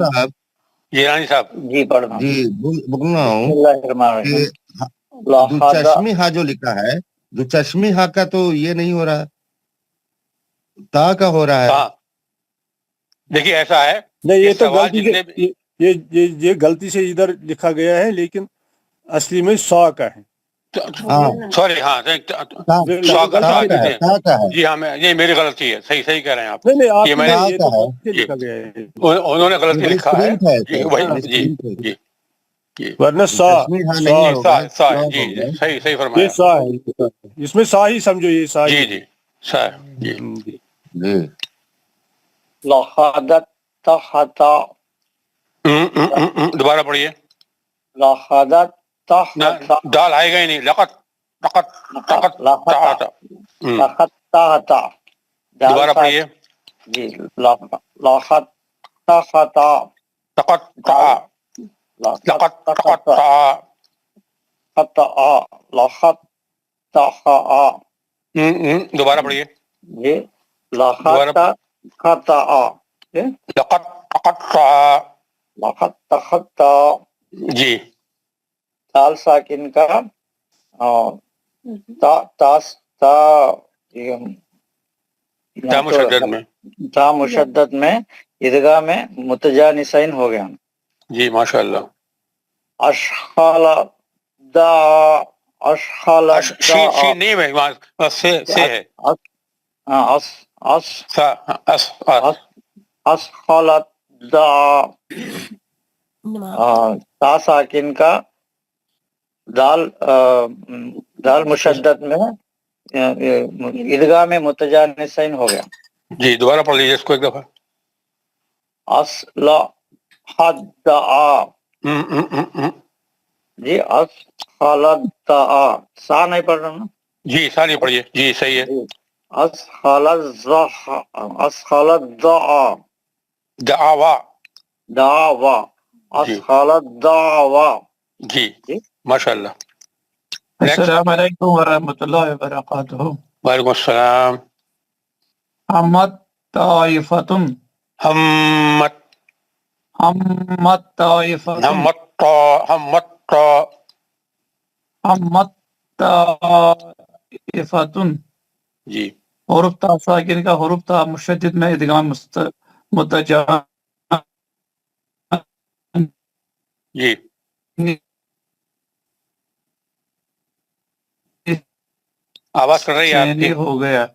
جی رانی صاحب. جی پڑھنا. جی بول رہا ہوں بسم اللہ الرحمن الرحیم. دو چشمی ہا جو لکھا ہے, دو چشمی ہا کا تو یہ نہیں ہو رہا, تا کا ہو رہا ہے. دیکھیے ایسا ہے, نہیں یہ تو یہ غلطی سے ادھر لکھا گیا ہے, لیکن اصلی میں سا کا ہے. سوری ہاں جی ہاں, یہ میری غلطی ہے. صحیح کہہ رہے ہیں آپ. یہ میں نے انہوں نے غلطی لکھا ہے. جی ورنہ سا جی صحیح فرمایا. یہ سا ہے, اس میں سا ہی سمجھو, یہ سا جی جی سا جی. لخادت تخطا. دوبارہ پڑھیے. لخادت تخطا. دال آئے گا ہی نہیں. لقت دوبارہ پڑھیے. جی لخت تخطا. دوبارہ پڑھیے. جی لخت خطا. لقد تقطع لقد تخطى جی تال ساکن کا تا تا تا مشدد میں تا مشدد میں ادغا میں متجانسین ہو گیا. جی ماشاء اللہ. اشخال دا اشخال شی نہیں ہے سے ہے اسخالت دا تا ساکن کا دال مشدد میں ادغام میں متجانسین ہو گیا. جی دوبارہ پڑھ لیجیے اس کو ایک دفعہ. جی سا نہیں پڑھ رہا نا جی ساری پڑھیے. جی صحیح ہے. دعوا دعوا اسخالت دعوا. جی ماشاء اللہ. السلام علیکم ورحمۃ اللہ وبرکاتہ. وعلیکم السلام. حمت طائفتن ہمت حمت طائفتن حمت طائفتن. جی حروف تا ساکن کا حروف تا مشدد میں ادغام متجانس. جی آواز کر رہی ہے آپ کی. ہو گیا.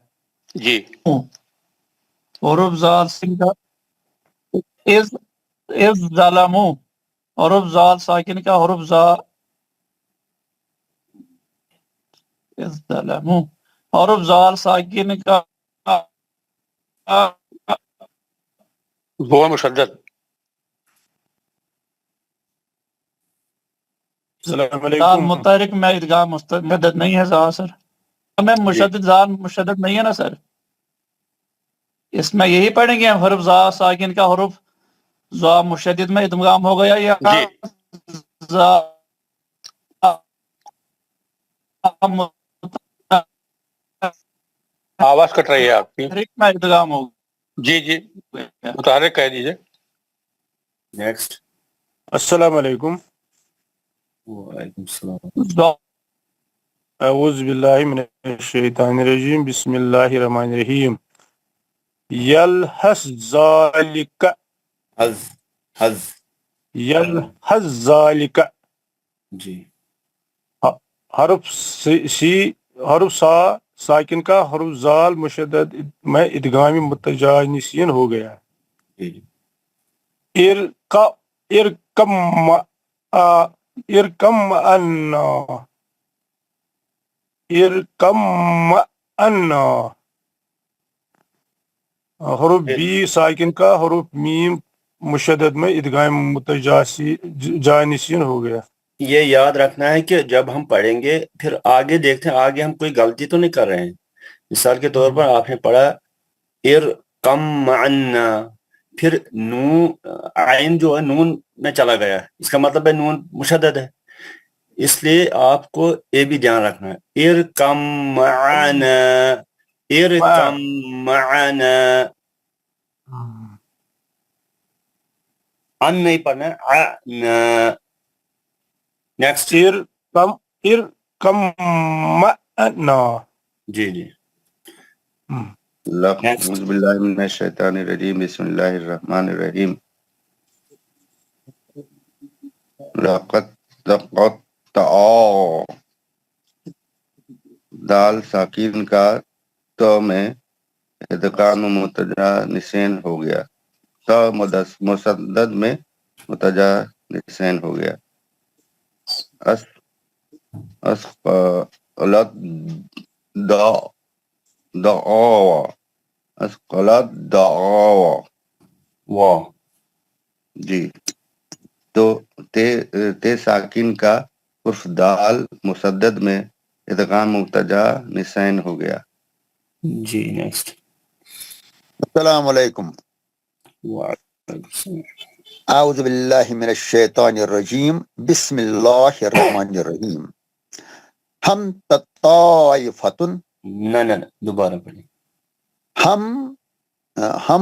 جی حروف زال سین کا از ظلموا حروف زال ساکن کا حروف زا از ظلموا حروف زال ساکن کا وہ مشدد. السلام زال علیکم. متحرک میں ادغام مستمدد نہیں ہے زال سر میں مشدد زال مشدد نہیں ہے نا سر. اس میں یہی پڑھیں گے حروف زا ساکن کا حروف زا مشدد میں ادغام ہو گیا یا زا آواز کٹ رہی ہے آپ کی. میں ادغام ہو جی جی متحرک کہہ دیجیے. نیکسٹ. السلام علیکم. وعلیکم السلام. اعوذ باللہ من الشیطان الرجیم. بسم اللہ الرحمن الرحیم. یلحس ذالک حز یلحس ذالک. جی حرف سی حرف سا ساکن کا حرف زال مشدد میں ادغام متجانسین ہو گیا. ارکم انا ارکم انا. حروف بی ساکن کا حروف میم مشدد میں ادغام متجانسین ہو گیا. یہ یاد رکھنا ہے کہ جب ہم پڑھیں گے پھر آگے دیکھتے ہیں آگے ہم کوئی غلطی تو نہیں کر رہے ہیں. مثال کے طور پر آپ نے پڑھا ارکم انا پھر نون عین جو ہے نون میں چلا گیا. اس کا مطلب ہے نون مشدد ہے. اس لیے آپ کو یہ بھی دھیان رکھنا ہے. ارکم معنا ارکم معنا. ان نہیں پڑھنا ہے. نیکسٹ. ارکم معنا. جی جی اعوذ باللہ من الشیطان الرجیم. بسم اللہ الرحمن الرحیم. لقد تقطع دال ساکن کا تو میں ادغام متجانسین ہو گیا. تا مشدد میں متجانسین ہو گیا. اسقلت دعوا اسقلت دعوا. واہ. جی تو تے ساکن کا حرف دال مشدد میں ادغام متجانسین ہو گیا. جی نیکسٹ. السلام علیکم. اعوذ باللہ من الشیطان الرجیم. بسم اللہ الرحمن الرحیم. ہم طائفتن نہ دوبارہ پڑھیں. ہم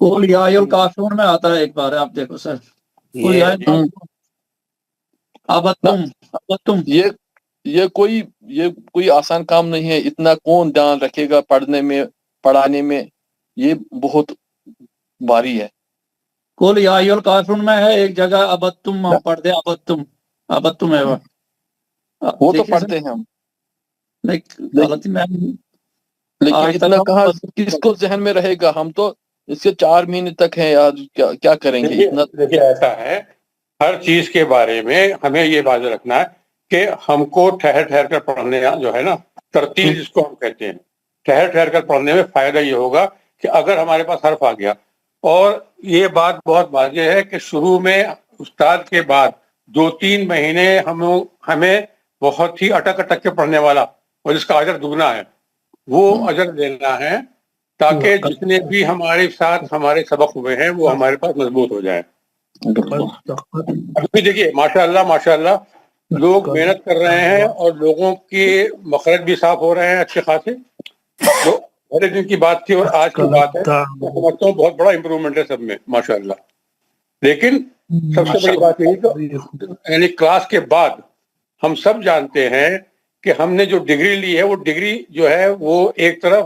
قل یا ایھا الکافرون میں آتا ہے ایک بار، آپ دیکھو سر، قل یا ایھا ابتم یہ کوئی آسان کام نہیں ہے، اتنا کون دھیان رکھے گا پڑھنے میں پڑھانے میں، یہ بہت بھاری ہے۔ قل یا ایھا الکافرون میں ہے ایک جگہ ابتم، ہم پڑھتے ہیں ابتم ہے وہ تو پڑھتے ہیں ہم، غلطی میں لیکن اتنا کہاں کس کو ذہن میں رہے گا؟ ہم تو اس کے 4 مہینے تک ہیں یار، کیا کریں گے اتنا؟ دیکھیے ایسا ہے، ہر چیز کے بارے میں ہمیں یہ بات رکھنا ہے کہ ہم کو ٹھہر ٹھہر کر پڑھنے جو ہے نا، ترتیل جس کو ہم کہتے ہیں، ٹھہر ٹھہر کر پڑھنے میں فائدہ یہ ہوگا کہ اگر ہمارے پاس حرف آ گیا، اور یہ بات بہت واضح ہے کہ شروع میں استاد کے بعد 2-3 مہینے ہمیں بہت ہی اٹک اٹک کے پڑھنے والا، اور جس کا اجر دگنا ہے، وہ اجر دینا ہے، تاکہ جتنے بھی ہمارے ساتھ ہمارے سبق ہوئے ہیں وہ ہمارے پاس مضبوط ہو جائیں۔ ابھی دیکھیے ماشاء اللہ لوگ محنت کر رہے ہیں، اور لوگوں کے مخرج بھی صاف ہو رہے ہیں اچھے خاصے۔ جو پہلے دن کی بات تھی اور آج کی بات ہے، میں سمجھتا ہوں بہت بڑا امپرومنٹ ہے سب میں ماشاء اللہ۔ لیکن سب سے بڑی بات یہی تو یعنی کلاس کے بعد ہم سب جانتے ہیں کہ ہم نے جو ڈگری لی ہے، وہ ڈگری جو ہے وہ ایک طرف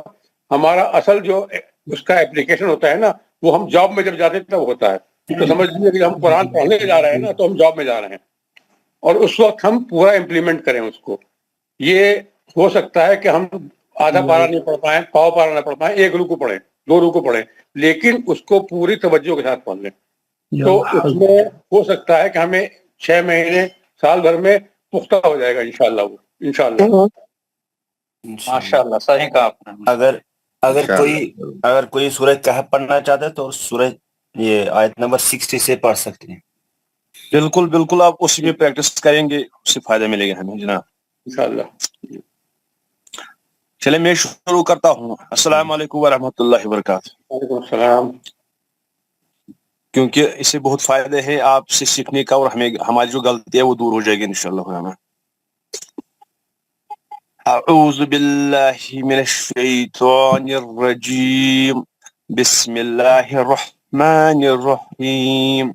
ہمارا اصل جو اس کا اپلیکیشن ہوتا ہے نا، وہ ہم جاب میں جب جاتے ہیں تب ہوتا ہے۔ تو سمجھ لیجیے کہ ہم قرآن پڑھنے جا رہے ہیں نا، تو ہم جاب میں جا رہے ہیں، اور اس وقت ہم پورا امپلیمنٹ کریں اس کو۔ یہ ہو سکتا ہے کہ ہم آدھا پارا نہیں پڑھ پائیں، پاؤ پارا نہ پڑھ پائیں، 1 رکوع پڑھیں، 2 رکوع پڑھیں، لیکن اس کو پوری توجہ کے ساتھ پڑھ لیں۔ تو اس میں ہو سکتا ہے کہ ہمیں 6 مہینے سال بھر میں پختہ ہو جائے گا انشاءاللہ، وہ انشاءاللہ۔ ماشاءاللہ صحیح کہا آپ نے۔ اگر کوئی سورہ کہف پڑھنا چاہتا ہے تو سورہ یہ آیت نمبر 60 سے پڑھ سکتے ہیں۔ بالکل آپ اسی میں پریکٹس کریں گے، اس سے فائدہ ملے گا ہمیں جناب انشاءاللہ۔ چلے میں شروع کرتا ہوں۔ السلام علیکم ورحمۃ اللہ وبرکاتہ۔ وعلیکم السلام۔ کیونکہ اس سے بہت فائدے ہیں آپ سے سیکھنے کا، اور ہماری جو غلطی ہے وہ دور ہو جائے گی انشاءاللہ۔ اعوذ باللہ من الشیطان الرجیم، بسم اللہ الرحمن الرحیم۔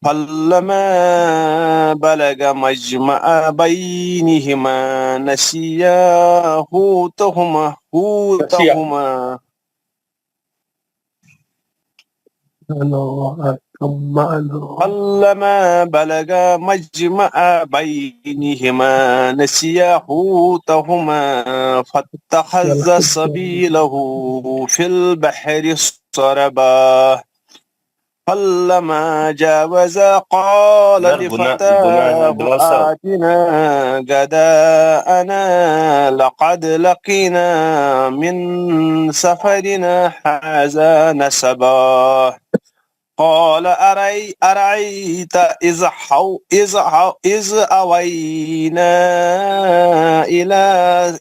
فلما بلغ مجمع بینہما نسیا حوتہما فلما بلغ مجمع بینہما نسیا حوتہما فاتخذ سبیلہ فی البحر سربا فلما جاوزا قال لفتاه آتنا غداءنا لقد لقينا من سفرنا هذا نصبا قال أرأيت إذ أوينا إلى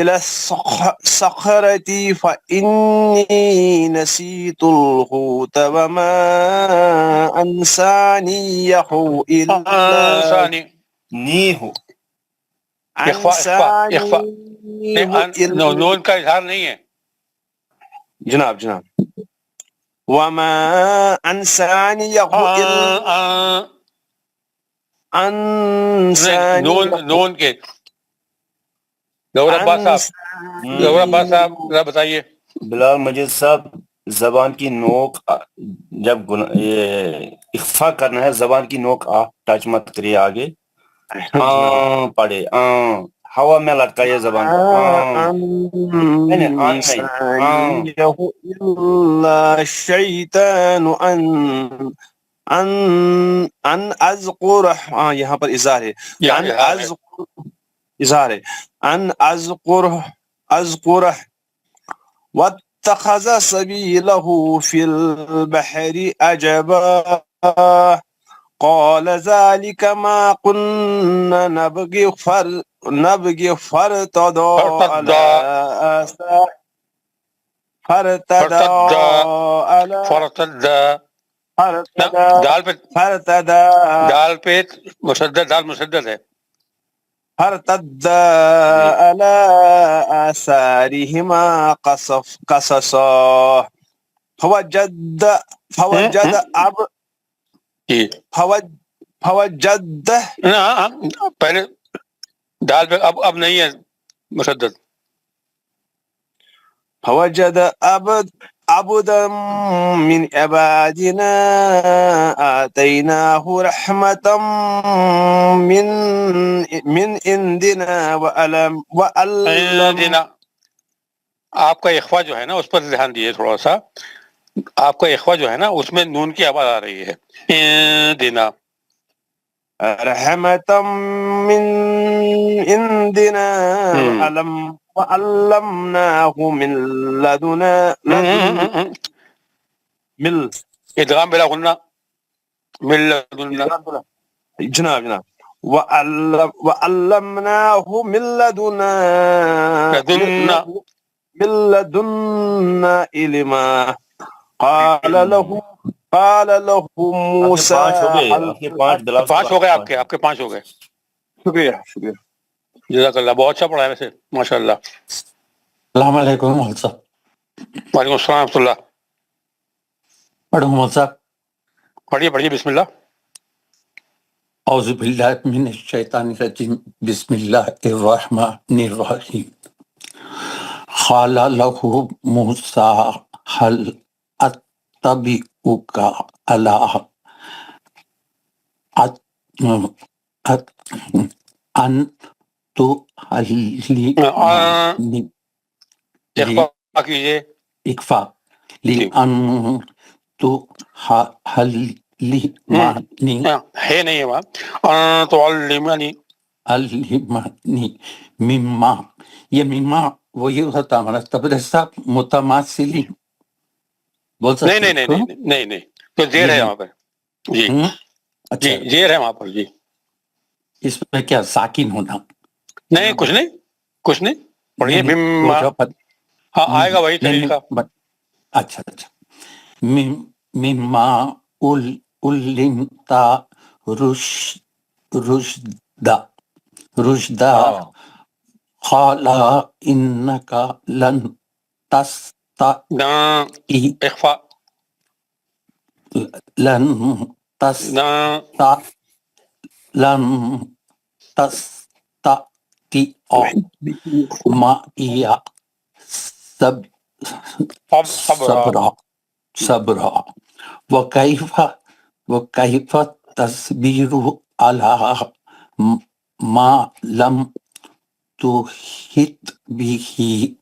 الصخرة فإني نسيت الحوت وما أنسانيه نون کا اظہار نہیں ہے جناب وما أنسانيه نون کے گور عباس صاحب ذرا بتائیے۔ بلال مجید صاحب، زبان کی نوک جب اخفا کرنا ہے، زبان کی نوک آپ ٹچ مت کریے آگے، پڑھے ہوا میں لٹکائیے زبان الشیطان ان اذکر، یہاں پر اظہار ہے، ان اذکرہ واتخذ سبیلہ فی البحر عجبا قال ذلك ما كنا نبغي فارتدى دال پہ مشدد، دال مشدد ہے، فارتدا على آثارهما قصصا فوجد پہلے دال پہ اب نہیں ہے مشدد. فوجد عبدا من عبادنا آتيناه رحمة من عندنا عندنا. آپ کا اخوا جو ہے نا اس پر دھیان دیے تھوڑا سا. آپ کا اخوا جو ہے نا اس میں نون کی آواز آ رہی ہے. عندنا رحمة من عندنا وعلمناه من لدنا ادغام بلا غنہ من لدنا. جناب وعلمناه من لدنا علما قال له موسى. 5 ہو گئے آپ کے 5 ہو گئے. شکریہ جزاک اللہ. بہت اچھا پڑھا ہے ویسے ماشاء اللہ. السلام علیکم مول صاحب. وعلیکم السلام ورحمۃ اللہ. پڑھوں مول صاحب؟ پڑھیے بسم اللہ. اعوذ باللہ من الشیطان الرجیم بسم اللہ الرحمن الرحیم. قال له موسى هل أتبعك على أن تهلكني اکفا لأن تهلكني ہے نہیں ہے وہاں. تعلمنی مما. یہ مما وہی ہوتا ہمارا تبر صاحب متماثلی بول سکتے. نہیں تو زیر ہے وہاں پر. جی اچھا زیر ہے وہاں پر. جی اس میں کیا ساکن ہونا؟ نہیں کچھ نہیں پڑھیے. ہاں آئے گا وہی طریقہ. اچھا مما علمتا رشدا قال انك لن تستطيع معي صبرا وكيف تصبر على ما لم تحط به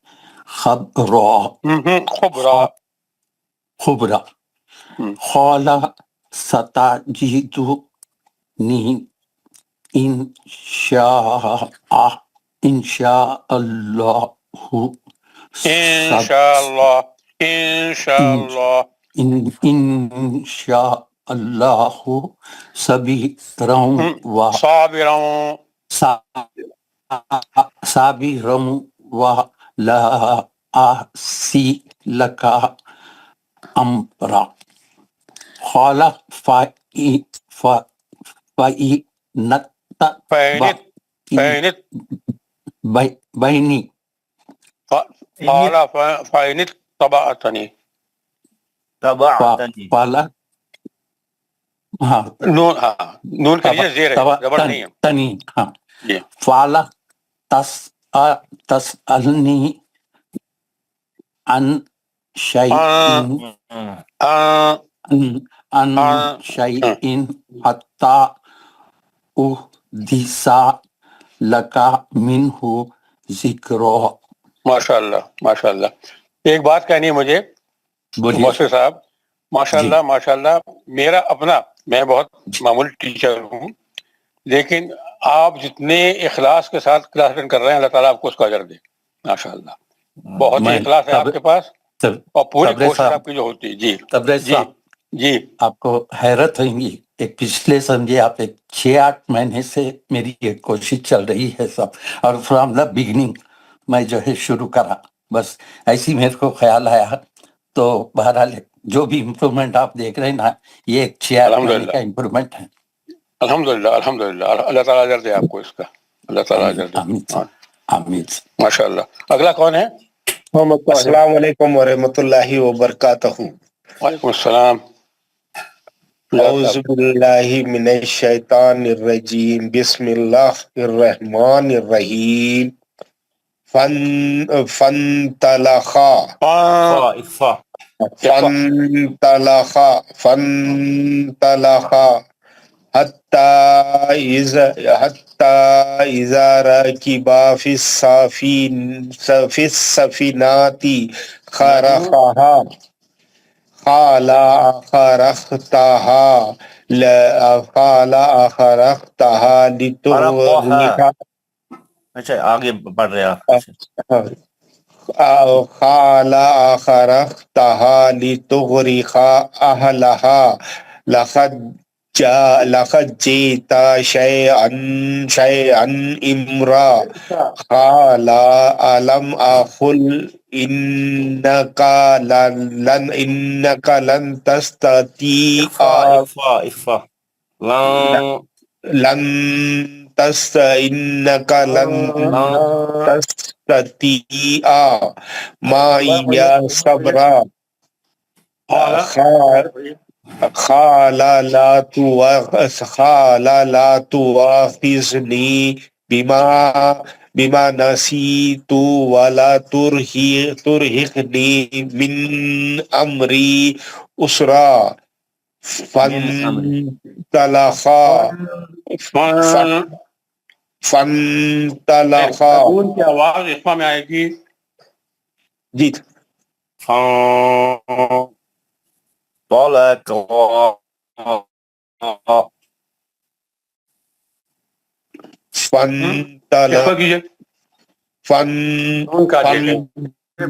خبرا. قال ستجدني إن شاء الله صابرا ولا أعصي لك أمرا. قال بيني فإن اتبعتني نون کے لیے زیر ہے، زبر نہیں ہے. فعلا تسألني عن شيء حتى أحدث لك منه ذکرا. ماشاء اللہ. ایک بات کہنی ہے مجھے محسن صاحب. ماشاء اللہ میرا اپنا، میں بہت معمولی ٹیچر ہوں، لیکن آپ جتنے اخلاص کے ساتھ کلاس اٹینڈ کر رہے ہیں اللہ تعالیٰ آپ کو اس کا اجر دے. ماشاء اللہ بہت ہی اخلاص ہے آپ کے پاس اور پوری کوشش آپ کی جو ہوتی ہے. جی آپ کو حیرت ہوگی. ایک پچھلے سمجھے آپ 6-8 مہینے سے میری یہ کوشش چل رہی ہے سب، اور فرام دا بگننگ میں جو ہے شروع کرا، بس ایسی میرے کو خیال آیا. تو بہرحال جو بھی امپرومنٹ آپ دیکھ رہے ہیں نا، یہ ایک 6-8 مہینے کا امپرومنٹ ہے. الحمدللہ اللہ تعالیٰ اجر دے آپ کو اس کا. اللہ تعالیٰ آمین آمین. ماشاء اللہ. اگلا کون ہے؟ السلام علیکم ورحمۃ اللہ وبرکاتہ. وعلیکم السلام. اعوذ باللہ من الشیطان الرجیم بسم اللہ الرحمن الرحیم. فانطلقا حتی اذا رکبا فی السفینۃ خرقها قال أخرقتها لتغرق. اچھا آگے بڑھ رہے آپ. قال أخرقتها لتغرق أهلها لقد جئت شيئا إمرا. قال ألم أقل إنك لن تستطيع معي صبرا. قال لا تؤاخذني بما نسيت ولا ترهقني من أمري عسرا. فانطلقا کی آواز اخفا میں آئے گی. جی.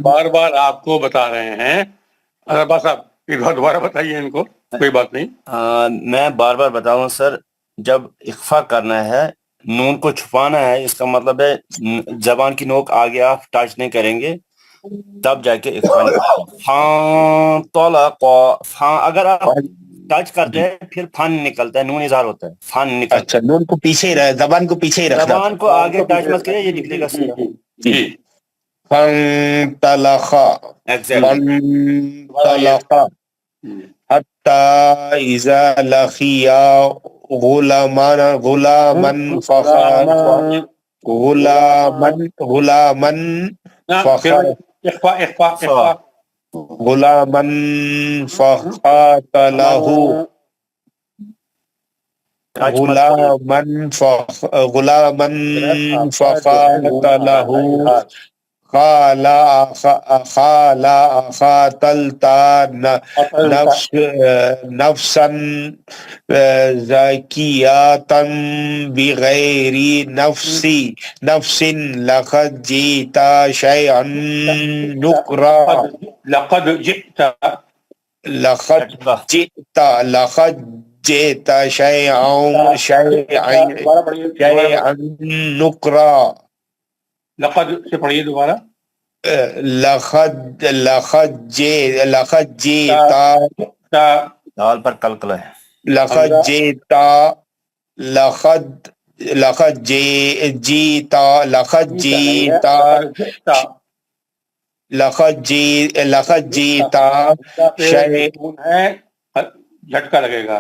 بار بار آپ کو بتا رہے ہیں. عباس صاحب ایک بار دوبارہ بتائیے ان کو. کوئی بات نہیں. میں بار بار بتاؤں سر. جب اخفا کرنا ہے نون کو چھپانا ہے اس کا مطلب ہے زبان کی نوک آگے آپ ٹچ نہیں کریں گے تب جا کے اخفا. اگر آپ ٹچ کرتے ہیں پھر فن نکلتا ہے نون اظہار ہوتا ہے فن نکلتا ہے. اچھا نون کو پیچھے رہے زبان کو پیچھے ہی رکھنا. زبان کو آگے ٹچ مت کرے یہ نکلے گا سیدھا. فانطلقا حتى إذا لقيا غلاما فقاتله قال أقاتلت نفسا زكية بغير نفس لقد جئت شيئا نكرا. لقد جئت شيئا نكرا. لقد سے پڑھیے دوبارہ. لقد جئت دال پر کلکلا ہے. لقد جئت جھٹکا لگے گا.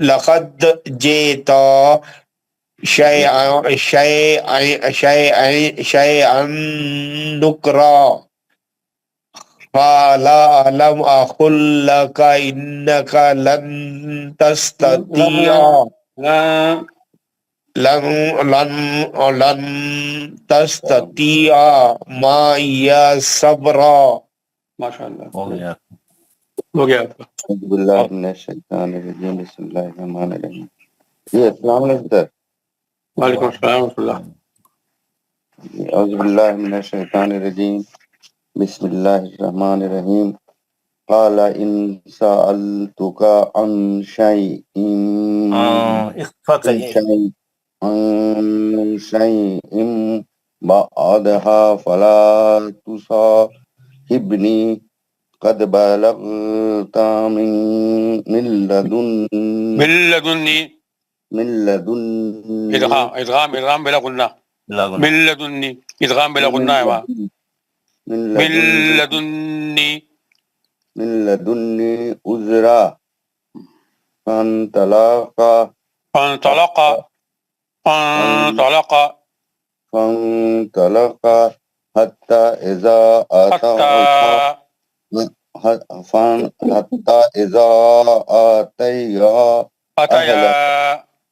لقد جئت شيئا نكرا. قال ألم أقل لك إنك لن تستطيع معي صبرا. ماشاء اللہ ہو گیا. ہو گیا آپ کا. اعوذ باللہ من الشیطان الرجیم بسم اللہ الرحمن الرحیم. جی السلام علیکم سر. وعلیکم السلام ورحمۃ اللہ. اعوذ باللہ من الشیطان الرجیم بسم اللہ الرحمن الرحیم. قال ان سألتك عن شيء بعدها فلا تصاحبني قد بلغت من لدني من لدن ادغام بلا غنہ من لدنی ادغام بلا غنہ ہے وہاں من لدنی عذرا فانطلقا حتى إذا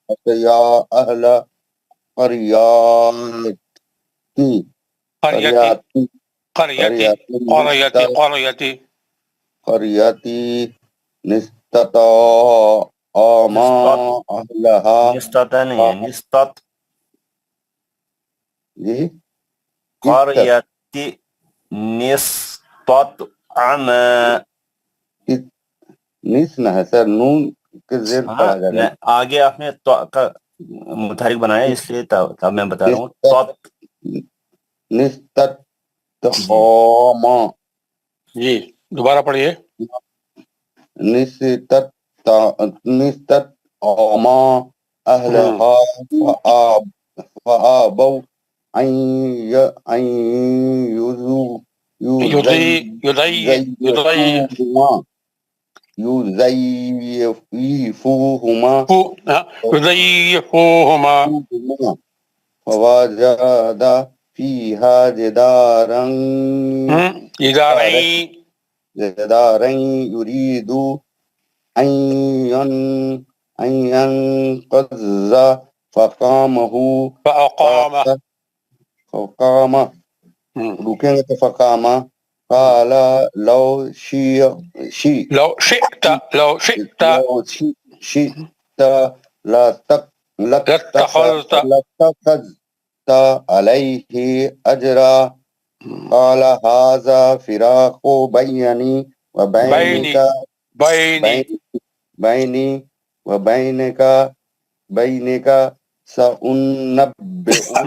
أتيا أهل قريتي نستطعما أهلها قريتي نستطعما نسنا ہے سر نون کے زیر پڑھا جا رہا ہے آگے آپ نے تو کا متحرک بنایا اس لیے تب میں بتا رہا ہوں نستطعما جی دوبارہ پڑھیے نستطعما أهلها فآبوا أن يضيفوهما فوجد فيها جدارا يريد أن ينقض فقامه قال لو شئت لاتخذت عليه أجرا قال هذا فراق بيني وبينك سأنبئك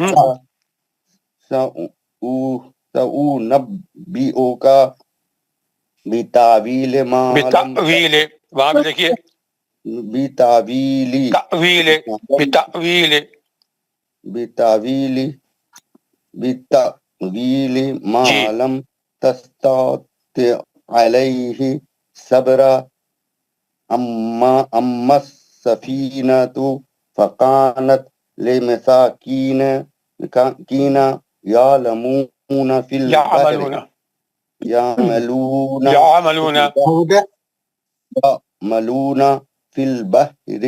بتأويل ما وہاں پہ دیکھیے بتأويل ما لم تستطع عليه صبرا أما السفينة فكانت لمساكين يعملون في البحر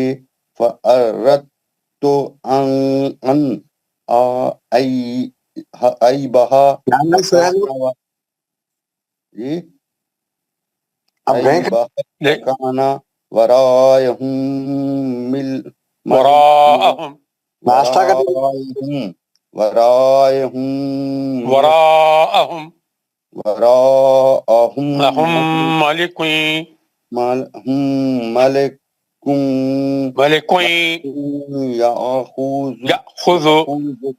فأردت أن أعيبها كان وراءهم ملك يأخذ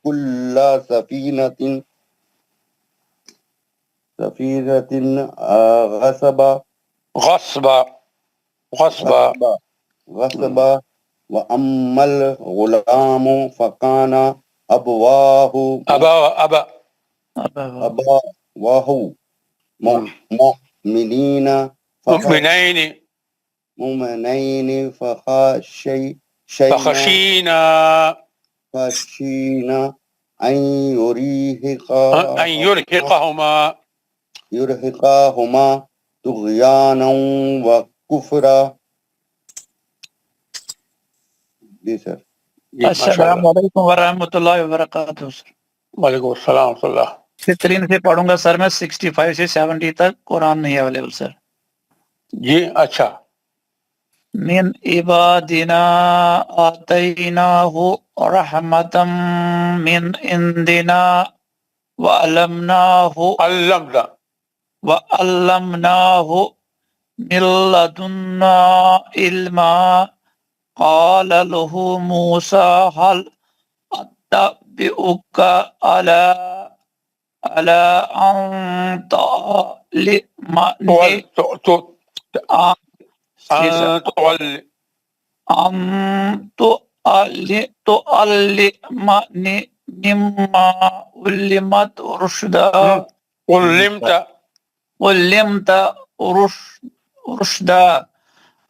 كل سفينة غصبا وأما الغلام فكان أبواه مؤمنين فخشينا أن يرهقهما طغيانا وكفرا. جی سر. السلام علیکم ورحمۃ اللہ وبرکاتہ. وعلیکم السلام ورحمۃ اللہ. فطرین سے پڑھوں گا سر میں 65 سے 70 تک قرآن نہیں اویلیبل سر. جی اچھا. من عبادنا آتیناہ رحمتا من عندنا وعلمناہ من لدنا علما قال له موسى هل أتبعك على أن تعلمني مما علمت رشدا علمت رشدا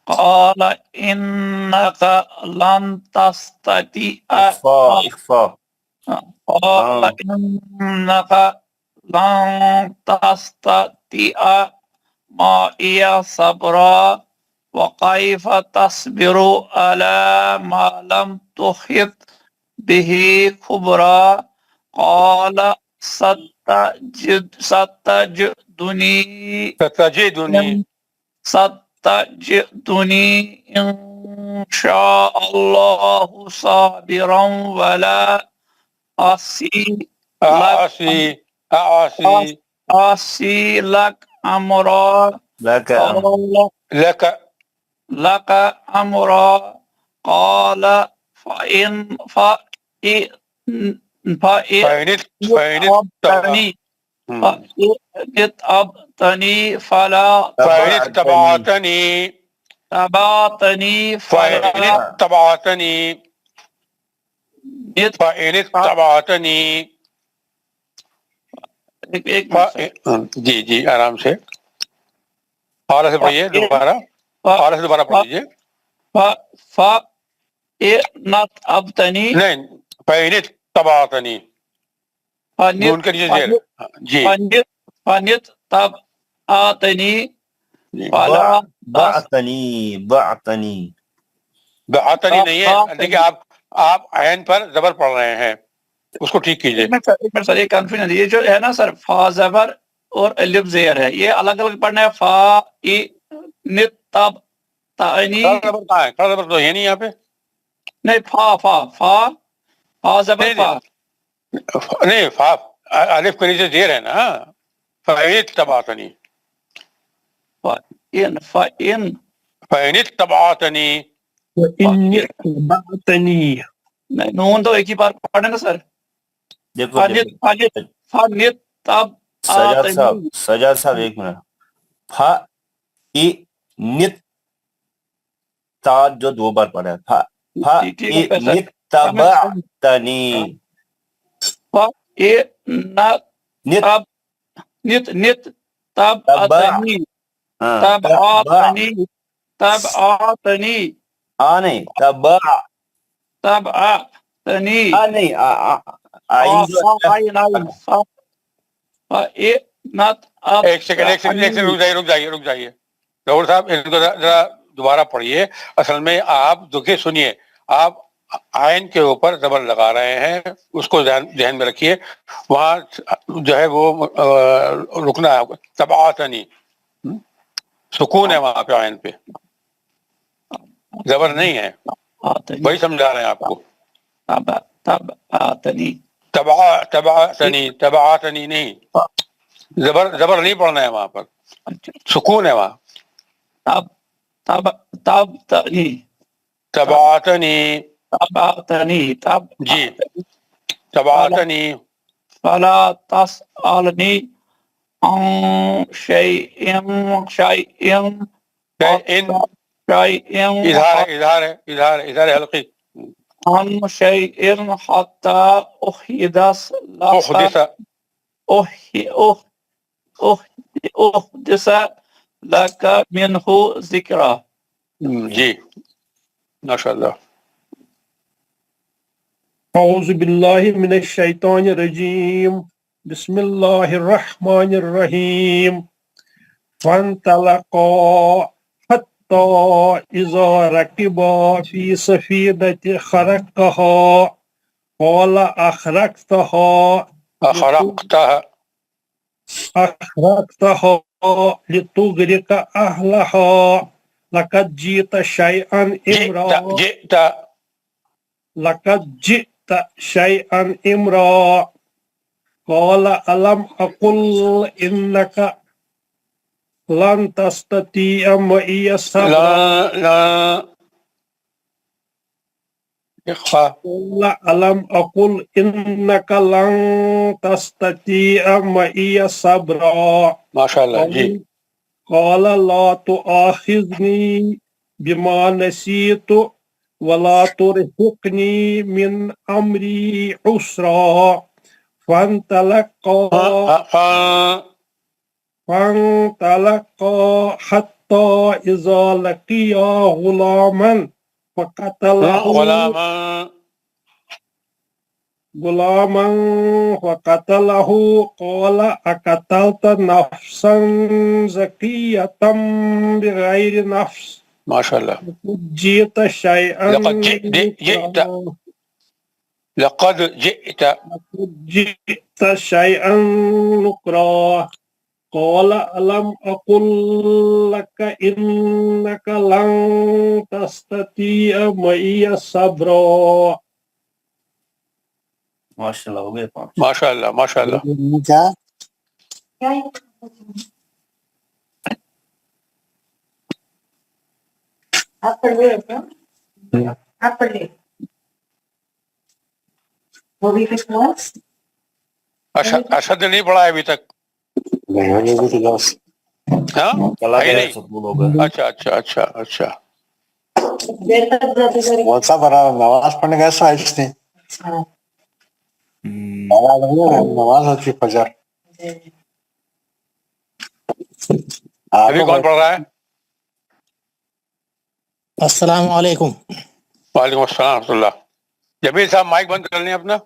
قال إنك لن تستطيع اخفاء قال إنك لن تستطيع معي صبرا وكيف تصبر على ما لم تحط به خبرا قال ستجدني إن شاء الله صابرا ولا أعصي لك أمرا لك أمرا قال فإن اتبعتني فلا جی جی آرام سے حالت سے پڑھیے دوبارہ پڑھیے فَإِنَّتْبَعْتَنِي نہیں فَإِنِ اتَّبَعْتَنِي نون کے نیچے زیر جی فَنِتَّبَعْتَنِي فَلَا بعتنی نہیں ہے دیکھیں آپ عین پر زبر پڑھ رہے ہیں اس کو ٹھیک کیجئے سر یہ کنفیوژن یہ جو ہے نا سر فا زبر اور الف زیر ہے یہ الگ الگ پڑھنا ہے فا ای نتب تعنی زبر کہاں ہے کھڑا زبر تو ہے نہیں یہاں پہ نہیں فا زبر فا نہیں فا الف کے نیچے زیر ہے نا فَإِنِ اتَّبَعْتَنِي فَإِنِ اتَّبَعْتَنِي نون تو ایک ہی بار پڑھنے نا سر دیکھو فَنِتَّبْعَتَنِي سجاد صاحب ایک منٹ نت تا جو دو بار پڑھا ہے تبعتنی نت تبعتنی تبعتنی نہیں تبعتنی نہیں ایک سیکنڈ رک جائیے ظہور صاحب ان کو ذرا دوبارہ پڑھیے اصل میں آپ دیکھیے سنیے آپ عین کے اوپر زبر لگا رہے ہیں اس کو ذہن میں رکھیے وہاں جو ہے وہ رکنا ہے تبعتنی سکون ہے وہاں پہ عین پہ زبر نہیں ہے وہی سمجھا رہے ہیں آپ کو تبعتنی نہیں زبر نہیں پڑھنا ہے وہاں پر سکون ہے وہاں تبعتنی جی تبعتنی فلا تسألني عن شيء اظہار حلقی عن شيء حتى أحدث لك منه ذكرى جی ماشاء اللہ اعوذ باللہ من الشیطان الرجیم بسم اللہ الرحمن الرحیم فانطلقا حتى اذا ركبا في سفينة خرقها قال أخرقتها لتغرق أهلها لقد جئت شيئا إمرا قال ألم أقل إنك لن تستطيع معي صبرا قال ألم أقل إنك لن تستطيع معي صبرا ما شاء الله جی قال لا تؤاخذني بما نسيت ولا ترهقني من أمري عسرا فانطلقا حتى إذا لقيا غلاما فقتله قال أقتلت نفسا زكية بغير نفس ما شاء الله. جئت شيئا لقد جئت شيئا نكرا قال ألم أقل لك إنك لن تستطيع معي صبرا. ماشاءاللہ ہو گئے 5. ما شاء الله ما شاء الله. آپ پڑھ لے وہ بھی کچھ ہوا. اشد نہیں پڑھا ہے ابھی تک. ہاں اچھا اچھا اچھا اچھا. بہت سا بڑا نماز پڑھنے گیا سائز نے نماز ہوتی فجر. ابھی کون پڑھ رہا ہے؟ السلام علیکم. وعلیکم السلام ورحمۃ اللہ. جمیل صاحب مائک بند کر لیں اپنا.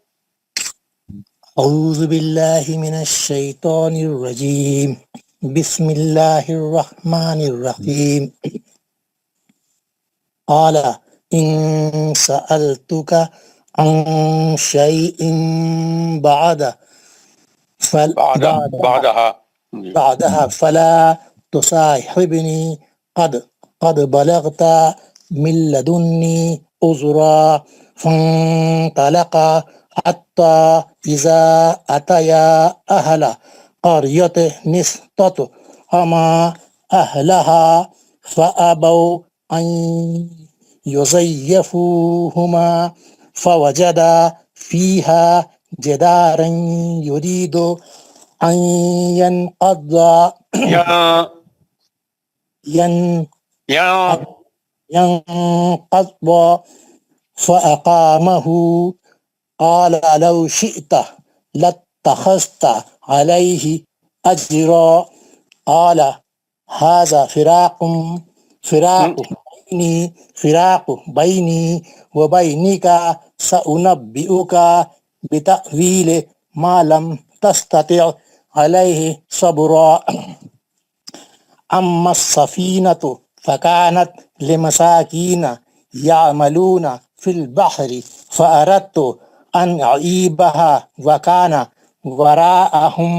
اعوذ باللہ من الشیطان الرجیم بسم اللہ الرحمن الرحیم. قال ان سألتك عن شيء بعدها فلا تصاحبني قد بلغت من لدني عذرا. فانطلقا حتى إذا أتيا أهل قرية استطعما أهلها فأبوا أن يضيفوهما فوجدا فيها جدارا يريد أن ينقض فأقامه. قال لو شئت لاتخذت عليه أجرا. قال هذا فراق بيني وبينك سأنبئك بتأويل ما لم تستطع عليه صبرا. أما السفينة فكانت لمساكين يعملون في البحر فأردت أن أعيبها وكان وراءهم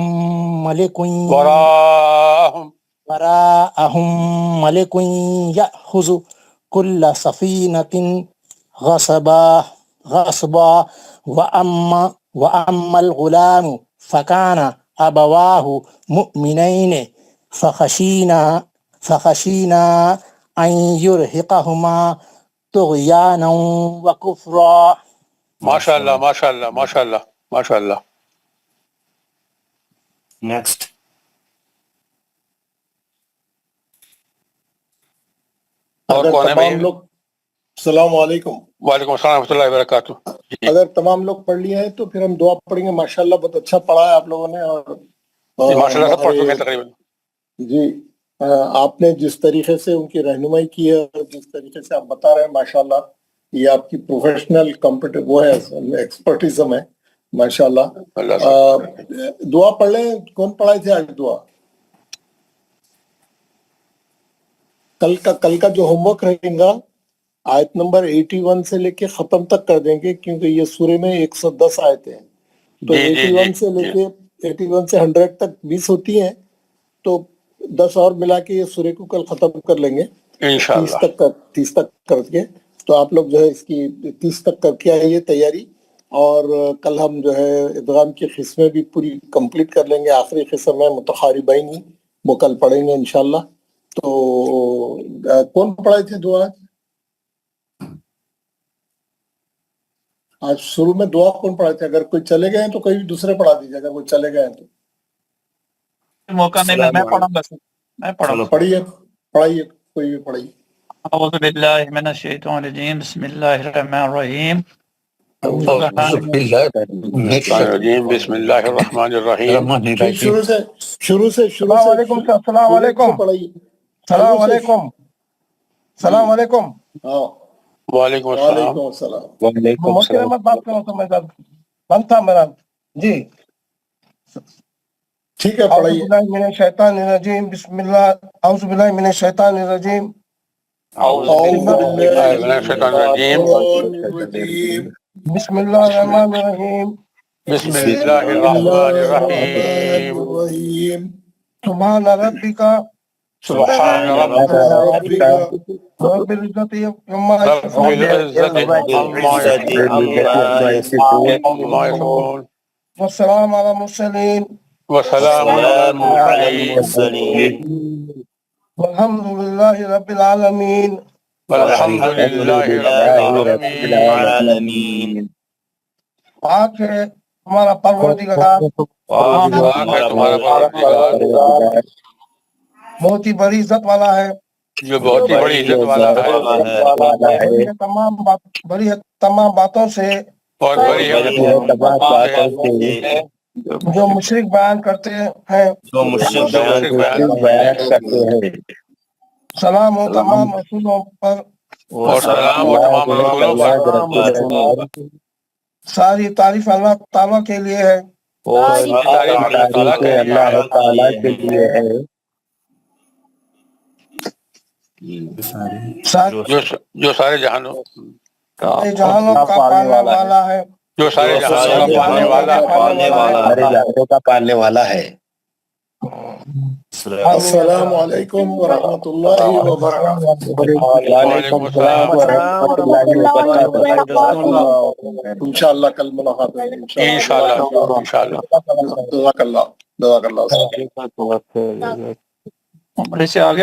ملك يأخذ كل سفينة غصبا. وأما الغلام فكان أبواه مؤمنين فخشينا أن يرهقهما طغيانا وكفرا. ما شاء الله ما شاء الله ما شاء الله ما شاء الله. نیکسٹ. اور کون ہے تمام لوگ السلام علیکم. وعلیکم السلام ورحمۃ اللہ وبرکاتہ. اگر تمام لوگ پڑھ لیے ہیں تو پھر ہم دعا پڑھیں گے. ماشاءاللہ بہت اچھا پڑھا ہے آپ لوگوں نے. اور ماشاءاللہ سب پڑھ چکے تقریباً. جی آپ نے جس طریقے سے ان کی رہنمائی کی ہے اور جس طریقے سے آپ بتا رہے ہیں ماشاءاللہ یہ آپ کی پروفیشنل وہ ہے ایکسپرٹیزم ہے ماشاءاللہ. دعا پڑھ لیں. کون پڑھائی تھی آج دعا؟ کل کا جو ہوم ورک رہے گا آیت نمبر 81 سے لے کے ختم تک کر دیں گے کیونکہ یہ سورے میں 110 آیتیں ہیں. تو 81 سے لے کے 81 سے 100 تک 20 ہوتی ہیں. تو 10 اور ملا کے یہ سورے کو کل ختم کر لیں گے 30 تک کر کے. تو آپ لوگ جو ہے اس کی 30 تک کر کے آئیے تیاری. اور کل ہم جو ہے ادغام کی قسمیں بھی پوری کمپلیٹ کر لیں گے. آخری قسم ہے متقاربین وہ کل پڑھیں گے انشاءاللہ. تو کون پڑھائے تھے دعا آج شروع میں؟ دعا کون پڑھائے تھے؟ اگر کوئی چلے گئے ہیں تو کوئی بھی دوسرے پڑھا دیجیے. اگر کوئی چلے گئے ہیں تو موقع ملا میں پڑھوں گا. میں پڑھوں گا. پڑھائیے کوئی بھی پڑھائیے. أعوذ بالله من الشيطان الرجيم بسم الله الرحمن الرحيم بسم اللہ الرحمن الرحیم. شروع سے السلام علیکم السلام علیکم السلام علیکم السلام علیکم. وعلیکم السلام. مشکل احمد بات کروں تو میں بند تھا میرا جی. ٹھیک ہے پڑھائیے. اعوذ باللہ من الشیطان الرجیم بسم اللہ اعوذ باللہ من الشیطان الرجیم بسم اللہ الرحمن الرحیم بسم اللہ الرحمن الرحیم. سبحان ربک سبحان ربک رب العزت عما یصفون والسلام علی المرسلین وسلام علی المرسلین والحمد للہ رب العالمین. والحمد للہ رب العالمین. پاک ہے ہمارا پروردگار بہت ہی بڑی عزت والا ہے جو بہت ہی بڑی عزت والا ہے بڑی ہے تمام باتوں سے اور بڑی ہے جو مشرک بیان کرتے ہیں. سلام ہو تمام رسولوں پر اور سلام و تمام رسولوں پر. ساری تعریف اللہ تعالیٰ کے لیے ہے. جو سارے جہانوں جہانوں کا پالنے والا ہے. جو سارے جہانوں کا پالنے والا کا پالنے والا ہے. السلام علیکم ورحمۃ اللہ وبرکاتہ. وعلیکم السلام ورحمۃ اللہ وبرکاتہ. انشاءاللہ کل ملاقات ہوگی انشاءاللہ. انشاءاللہ. جزاک اللہ. جزاک اللہ. بڑے سے آگے